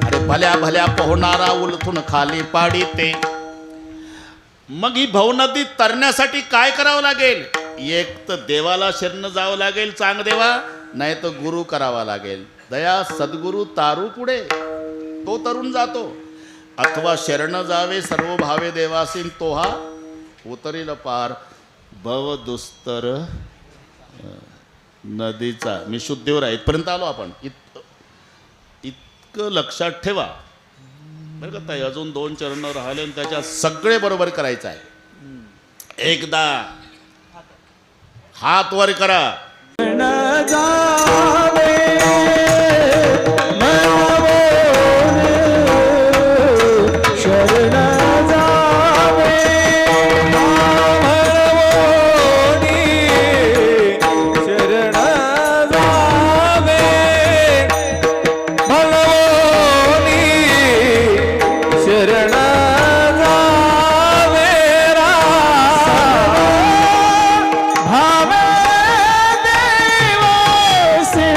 अरे भल्या भल्या पोहणारा उलथून खाली पाडीते. मग ही भाऊ नदी तरण्यासाठी काय करावं लागेल? एक तर देवाला शरण जावं लागेल चांगदेवा, नाही तर गुरु करावा लागेल. दया सद्गुरु तारू पुढे, तो तरुण जातो. अथवा शरण जावे सर्व भावे देवासीन, तो हा उतरील पार भव दुस्तर नदीचा. मी शुद्धीवर आहे, इथपर्यंत आलो आपण. इतकं लक्षात ठेवा बरं का ताई. अजून 2 चरण राहिले आणि त्याच्या सगळे बरोबर करायचं आहे. एकदा हात वर करा. भावे देवा से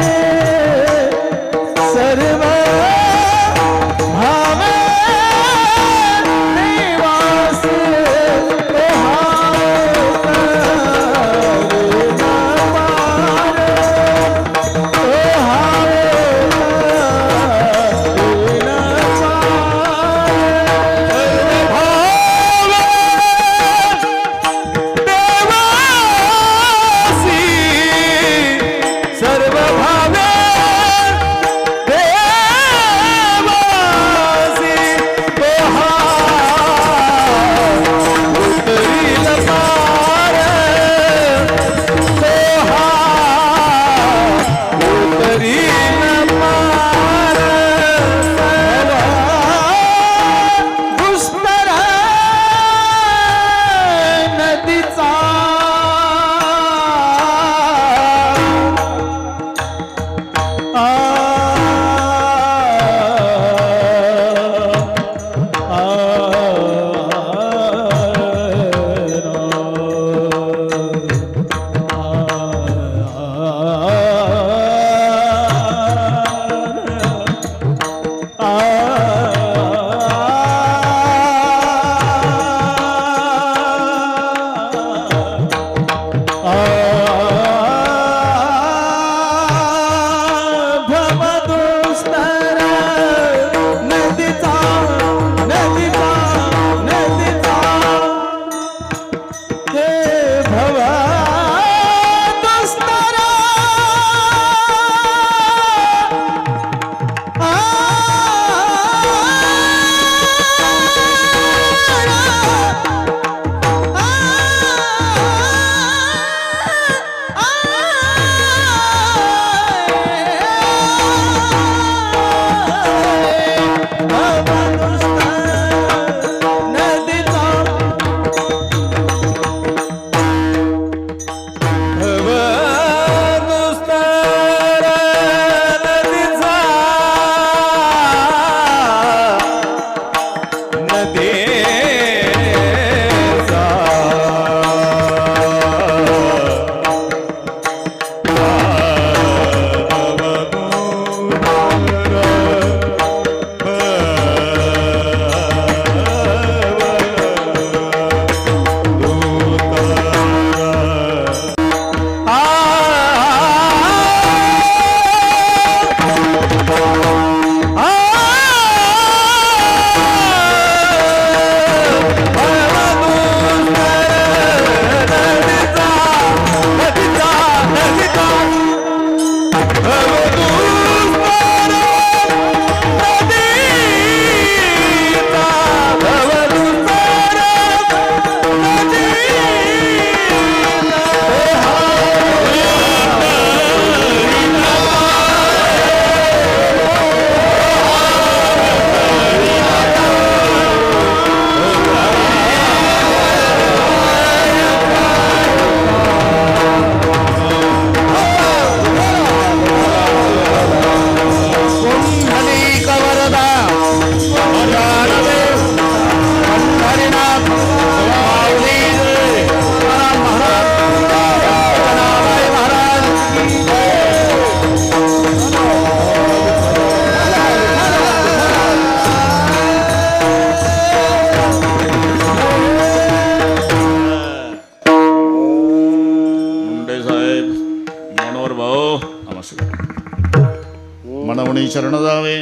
म्हणून शरण जावे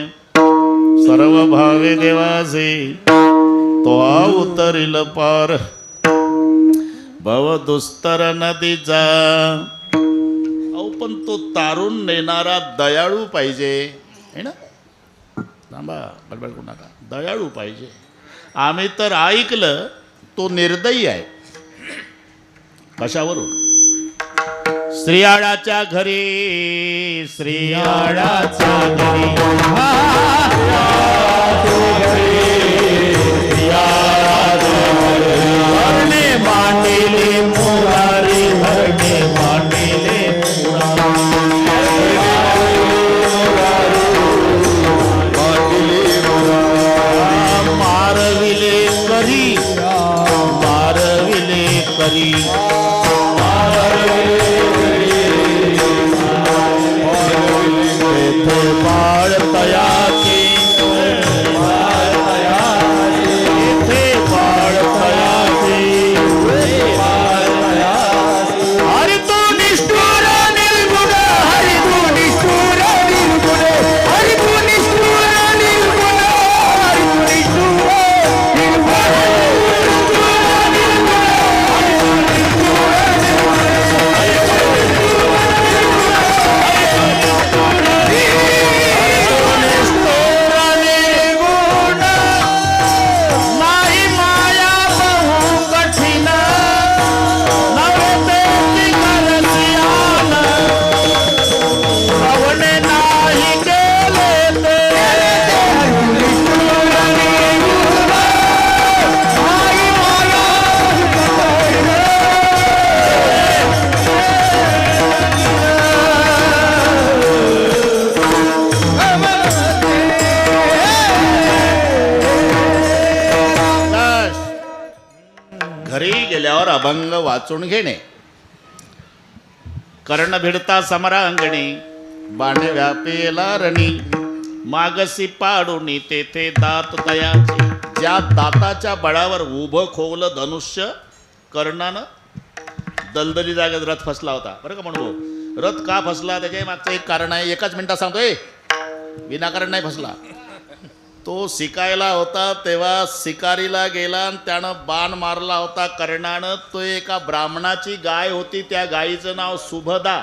सर्व भावे देवाचे तो उतरिल पार भव दुस्तर नदीचा. अहो पण तो तारून नेणारा दयाळू पाहिजे है ना. थांबा बडबड करू नका. दयाळू पाहिजे. आम्ही तर ऐकलं तो निर्दयी आहे. कशावरून. श्रीयाळाच्या घरी श्रीयाळाच्या घरी धरणे मांडिले मुरारी धरणे मांडिले मारविले करी मारविले करी बाळ तयाचे बाळ तयाचे हरि तू निष्ठुर निर्गुण हरि तू निष्ठुर निर्गुण हरि तू निष्ठुर निर्गुण हरि तू निष्ठुर घरी गेल्यावर अभंग वाचून घेणे. कर्ण भिडता समरांगणी बाणे व्यापेला रणी मागसी पाडून तेथे दात दयाचे. ज्या दाताच्या बळावर उभं खोवलं धनुष्य कर्णानं दलदली जागेत रथ फसला होता. बरं का म्हणू. रथ का फसला त्याच्या मागचं एक कारण आहे. एकाच मिनिटात सांगतोय. विनाकारण नाही फसला. तो शिकायला होता तेव्हा शिकारीला गेला आणि त्यानं बाण मारला होता कर्णानं. तो एका ब्राह्मणाची गाय होती. त्या गायीचं नाव सुभदा.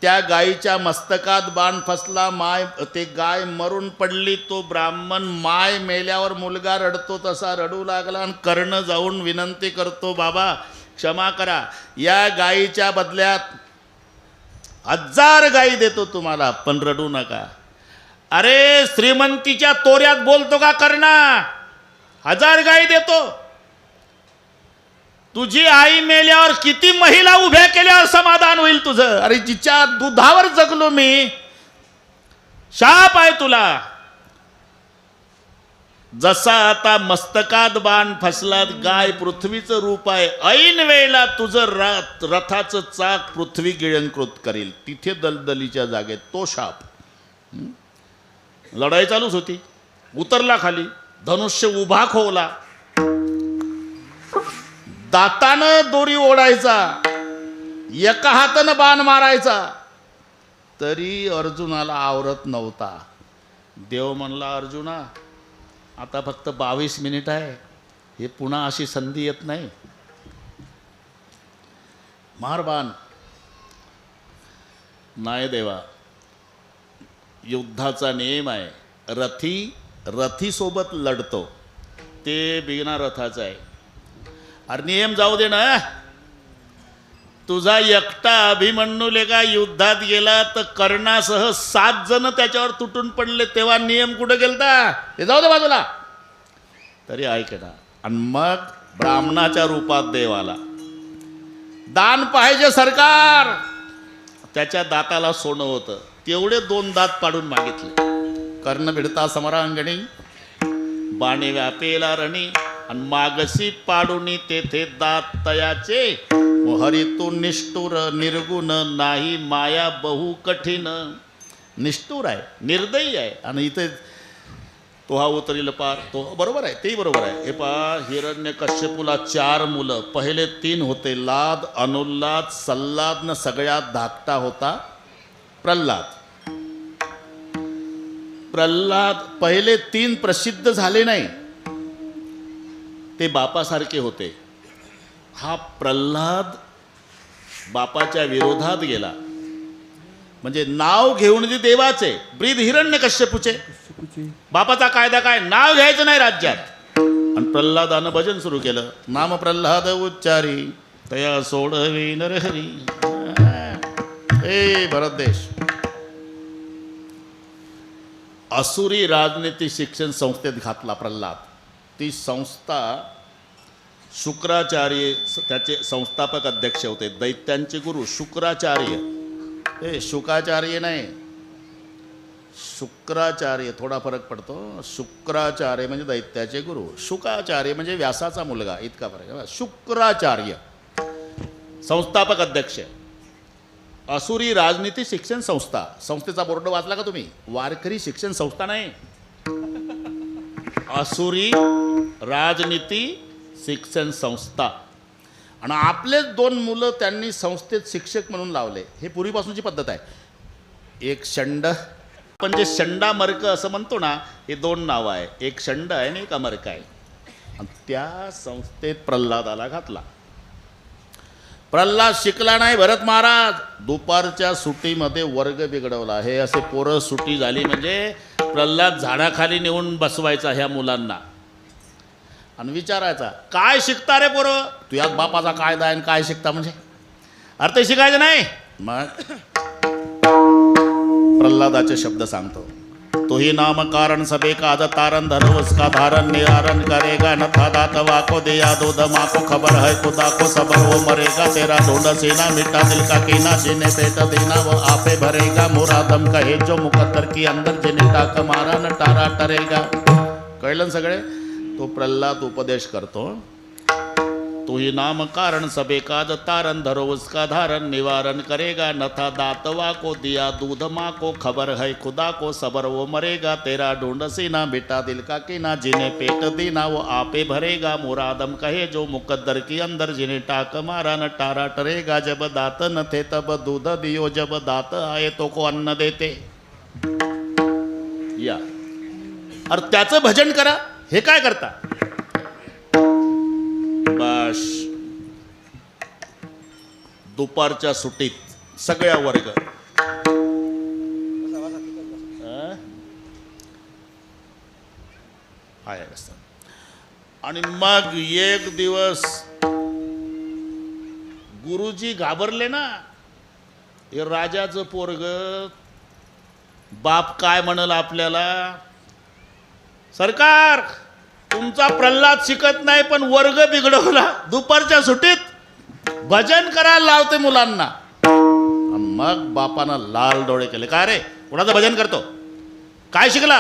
त्या गायीच्या मस्तकात बाण फसला. माय ते गाय मरून पडली. तो ब्राह्मण माय मेल्यावर मुलगा रडतो तसा रडू लागला. आणि कर्ण जाऊन विनंती करतो बाबा क्षमा करा. या गायीच्या बदल्यात 1000 गायी देतो तुम्हाला पण रडू नका. अरे श्रीमंतीच्या तोऱ्यात बोलतो का कर्णा. 1000 गायी देतो. तुझी आई मेल्यावर किती महिला उभ्या केल्यावर समाधान होईल तुझं. अरे जिच्या दुधावर जगलो मी. शाप आहे तुला. जसा आता मस्तकात बाण फसलात गाय पृथ्वीचं रूप आहे. ऐन वेळेला तुझं रथाचं चाक पृथ्वी गिळंकृत करेल. तिथे दलदलीच्या जागेत तो शाप. लढाई चालूच होती. उतरला खाली. धनुष्य उभा खोवला. दातानं दोरी ओढायचा. एका हातानं बाण मारायचा. तरी अर्जुनाला आवरत नव्हता. देव म्हणला अर्जुना आता फक्त 22 मिनिट आहे. हे पुन्हा अशी संधी येत नाही. मार बाण. नाही देवा युद्धाचा नियम आहे, रथी सोबत लढतो ते बिना रथाचं आहे. अरे नियम जाऊ दे ना, तुझा एकटा अभिमन्यू लेका युद्धात गेला तर कर्णासह 7 जण त्याच्यावर तुटून पडले, तेव्हा नियम कुठे गेलता ते जाऊ दे बाजूला. तरी ऐक ना. आणि मग ब्राह्मणाच्या रूपात देवाला दान पाहिजे सरकार. त्याच्या दाताला सोनं होतं, तेवढे 2 दात पाडून मागितले. कर्ण भिडता समरांगणी बाणे व्यापेला रणी, आणि मागसी पाडूनी तेथे दात तयाचे. हरी तू निष्ठुर निर्गुण नाही माया बहु कठीण. निष्ठुर आहे, निर्दयी आहे. आणि इथे तो हा उतरील पार, तो बरोबर आहे, तेही बरोबर आहे. हे पहा, हिरण्यकश्यपूला 4 मुलं. पहिले 3 होते, लाद, अनुल्लाद, सल्लाद, न सगळ्यात धाकटा होता प्रल्हाद. पहिले 3 प्रसिद्ध झाले नाही, ते बापासारखे होते. हा प्रल्हाद बापाच्या विरोधात गेला, म्हणजे नाव घेऊन ते देवाचे. ब्रीद हिरण्यकश्यपूचे. बापाचा कायदा काय, नाव घ्यायचं नाही राज्यात. आणि प्रल्हादानं भजन सुरू केलं. नाम प्रल्हाद उच्चारी तया सोडवी नरहरी. ए भरत देश, असुरी राजनीती शिक्षण संस्थेत घातला प्रल्हाद. ती संस्था शुक्राचार्य त्याचे संस्थापक अध्यक्ष होते. दैत्यांचे गुरु शुक्राचार्य. हे शुकाचार्य नाही, शुक्राचार्य, थोडा फरक पडतो. शुक्राचार्य म्हणजे दैत्याचे गुरु, शुकाचार्य म्हणजे व्यासाचा मुलगा, इतका फरक आहे. शुक्राचार्य संस्थापक अध्यक्ष. असुरी राजनीती शिक्षण संस्था. संस्थेचा बोर्ड वाचला का तुम्ही? वारकरी शिक्षण संस्था नाही, असुरी राजनीती शिक्षण संस्था. आणि आपलेच 2 मुलं त्यांनी संस्थेत शिक्षक म्हणून लावले. हे पूर्वीपासूनची पद्धत आहे. एक शंड, पण जे शंडा मर्क असं म्हणतो ना, हे 2 नावं आहे. एक शंड आहे आणि एक अमर्क आहे. आणि त्या संस्थेत प्रल्हादाला घातला. प्रल्हाद शिकला नाही. भरत महाराज दुपारच्या सुट्टीमध्ये वर्ग बिघडवला. हे असे पोरं सुट्टी झाली म्हणजे प्रल्हाद झाडाखाली नेऊन बसवायचा ह्या मुलांना आणि विचारायचा, काय शिकता रे पोरं? तुझ्याच बापाचा कायदा आहे, काय शिकता म्हणजे? अर्थ शिकायचं नाही. मग प्रल्हादाचे शब्द सांगतो. तोही नाम कारण सबे का तारण धरो उसका धारण निवारण करेगा न था दात वाको दिया दूध माको खबर है खुदा को सबर वो मरेगा तेरा ढूंढ सीना मिटा दिल का कीना जिन्हें पेट देना वो आपे भरेगा मुरादम कहे जो मुकद्दर की अंदर जिन्हें टाक मारा न टारा टरेगा. कळलं सगळे? तो प्रल्हाद उपदेश करतो. तू ही नाम कारण सबे काज तारण धरो उसका धारण निवारण करेगा न था दातवा को दिया दूध माँ को खबर है खुदा को सबर वो मरेगा तेरा ढूंढ सीना बेटा दिल का कीना जिन्हें पेट देना वो आपे भरेगा मुरादम कहे जो मुकद्दर की अंदर जिन्हें टाक मारा न टारा टरेगा. जब दात न थे तब दूध दियो जब दात आए तो को अन्न देते. या और त्याचं भजन करा. हे काय करता? बस दुपारच्या सुट्टीत सगळ्या वर्ग आहे असतात. आणि मग एक दिवस गुरुजी घाबरले ना. हे राजाचं पोरग, बाप काय म्हणल आपल्याला? सरकार तुमचा प्रल्हाद शिकत नाही पण वर्ग बिघडवला. दुपारच्या सुट्टीत भजन करायला लावते मुलांना. मग बापानं लाल डोळे केले. काय रे, कुणाचं भजन करतो? काय शिकला?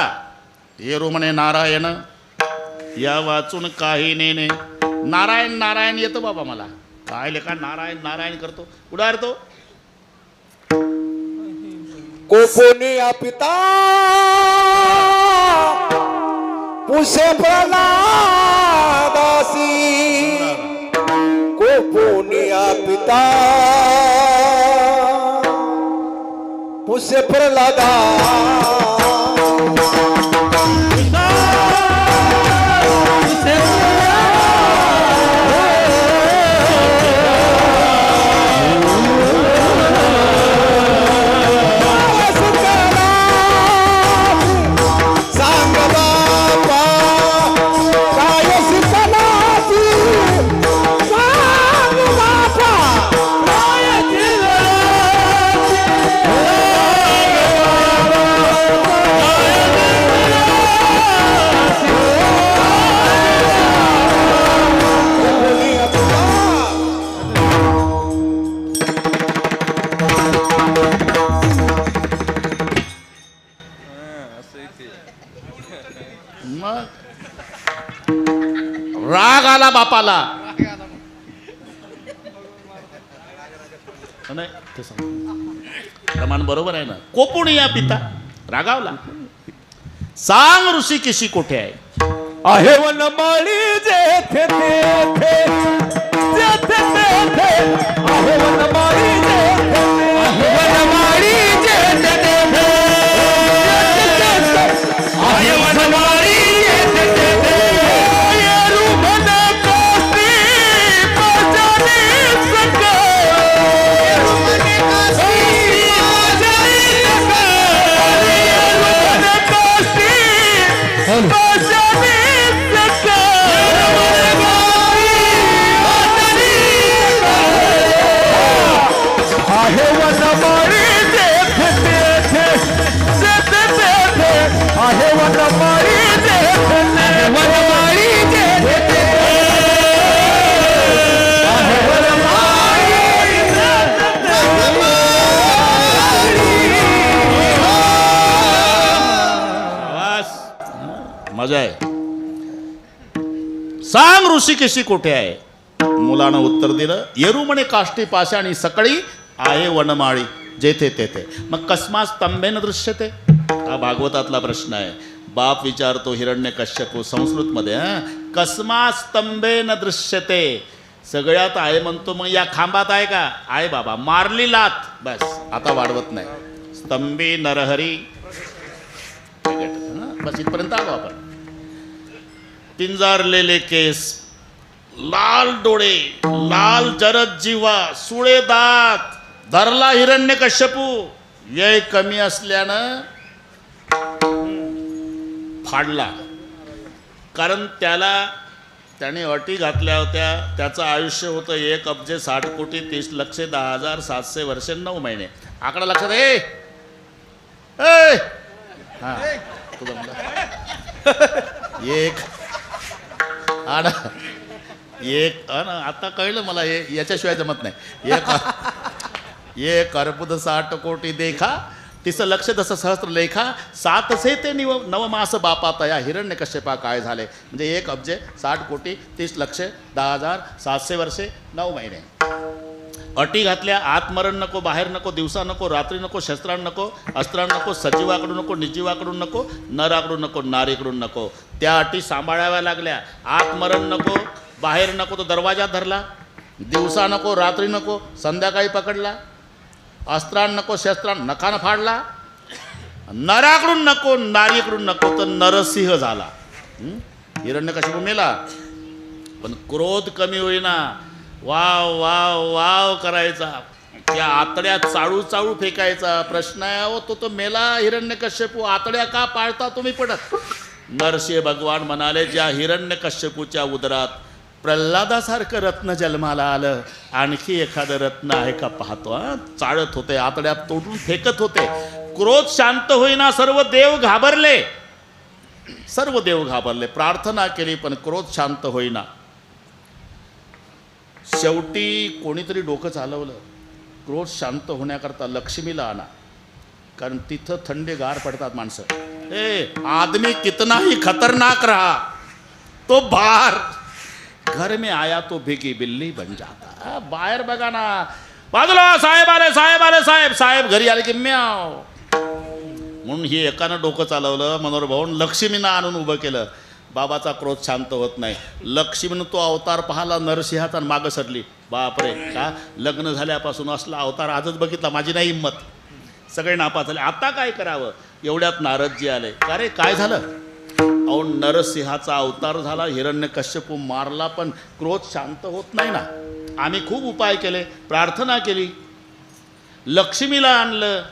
ये रू म्हणे नारायण या वाचून काही नेणे. नारायण नारायण येतं बाबा मला. काय लेखा नारायण नारायण करतो? कुठं तो कोपोनिया पिता पुसे प्रल्हादासी. कोपोनिया पिता पुसे प्रल्हादा. मग राग आला बापाला. नाही ते सांग प्रमाण बरोबर आहे ना. कोपुणी या पिता रागावला. सांग ऋषी केशी कोठे आहे. आहे वनमाळी जेथे तेथे जेथे तेथे आहे वनमाळी जेथे आहे वनमाळी जेथे तेथे आहे वनमाळी जेथे तेथे येरू मन काशी पाजारी सका येरू मन काशी पाजारी सका येरू मन काशी पाजारी आहे वनमाळी जेथे तेथे जेथे तेथे आहे वनमाळी जेथे आहे वनमाळी जेथे तेथे आहे वनमाळी बस. मजा आहे. सांग ऋषिकेशी कोठे आहे. मुलानं उत्तर दिलं येरू म्हणे काष्टी पाषाणी सकाळी आहे वनमाळी जेथे तेथे. मग कस्मा स्तंभेन दृश्यते. हा भागवतातला प्रश्न आहे. बाप विचारतो हिरण्यकश्यपू संस्कृतमध्ये. कस्मा स्तंभेन दृश्यते. सगळ्यात आहे म्हणतो. मग या खांबात आहे का. आहे बाबा. मारली लात बस आता वाढवत नाही. स्तंभी नरहरी बस इथपर्यंत आलो आपण. पिंजारलेले केस, लाल डोळे, लाल जरद जीवा, सुळे दात. धरला हिरण्यकश्यपू. व्यय कमी असल्यानं फाडला. कारण त्याने अटी घातल्या होत्या. त्याचं आयुष्य होतं 1,60,60,30,10,700 वर्षे 9 महिने. आकडा लक्षात आहे. हा तुझं म्हणलं. आता कळलं मला. हे याच्याशिवाय जमत नाही. एक अर्बुद 60 कोटी देखा तिचं लक्ष दस सहस्त्र लेखा 7 से ते नवमास बापात या हिरण्यकश्यपा काय झाले. म्हणजे 1,60,30,10,700 वर्षे 9 महिने. अटी घातल्या. आत मरण नको, बाहेर नको, दिवसा नको, रात्री नको, शस्त्रां नको, अस्त्रां नको, सजीवाकडून नको, निर्जीवाकडून नको, नराकडून नको, नारीकडून नको. त्या अटी सांभाळाव्या लागल्या. आत मरण नको, बाहेर नको तो दरवाजा धरला. दिवसा नको, रात्री नको, संध्याकाळी पकडला. अस्त्रां नको, शस्त्रां नखानं फाडला. नराकडून नको, नारीकडून नको तर नरसिंह झाला. हिरण्यकश्यपू मेला. पण क्रोध कमी होईना. वाव वाव वाव करायचा. त्या आतड्या चाळू चाळू फेकायचा. प्रश्न आहे तो मेला हिरण्यकश्यपू. आतड्या का पाळता तुम्ही पडत. नरसिंह भगवान म्हणाले ज्या हिरण्यकश्यपूच्या उदरात प्रल्हादासारखं रत्न जन्माला आलं आणखी एखादं रत्न आहे का पाहतो. चाळत होते. आतड्यात तोडून फेकत होते. क्रोध शांत होईना. सर्व देव घाबरले. सर्व देव घाबरले. प्रार्थना केली पण क्रोध शांत होईना. शेवटी कोणीतरी डोकं चालवलं. क्रोध शांत होण्याकरता लक्ष्मीला आणा. कारण तिथं थंडेगार पडतात माणसं. आदमी कितना ही खतरनाक रहा तो बाहर घर में आया तो भिगी बिल्ली बन जाता. बाहेर बघा ना. बाजूला साहेब आले, साहेब आले, साहेब. साहेब घरी आले की म्याव. म्हणून ही एकानं डोकं चालवलं. मनोहर भाऊन लक्ष्मीनं आणून उभं केलं. बाबाचा क्रोध शांत होत नाही. लक्ष्मीनं तो अवतार पाहिला नरसिंहाचा मागं सरली. बापरे का लग्न झाल्यापासून असला अवतार आजच बघितला. माझी नाही हिंमत. सगळे नापास झाले. आता काय करावं. एवढ्यात नारदजी आले. का रे काय झालं. अहो नरसिंहाचा अवतार झाला. हिरण्यकश्यपू मारला पण क्रोध शांत होत नाही ना. आम्ही खूप उपाय केले, प्रार्थना केली, लक्ष्मीला आणलं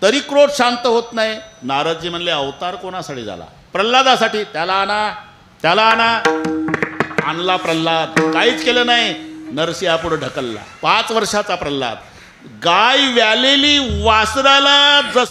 तरी क्रोध शांत होत नाही. नारदजी म्हणले अवतार कोणासाठी झाला. प्रल्हादासाठी. त्याला आणा, त्याला आणा. आणला प्रल्हाद. काहीच केलं नाही. नरसिंहापुढे ढकलला. 5 वर्षाचा प्रल्हाद. गाय व्यालेली वासराला जस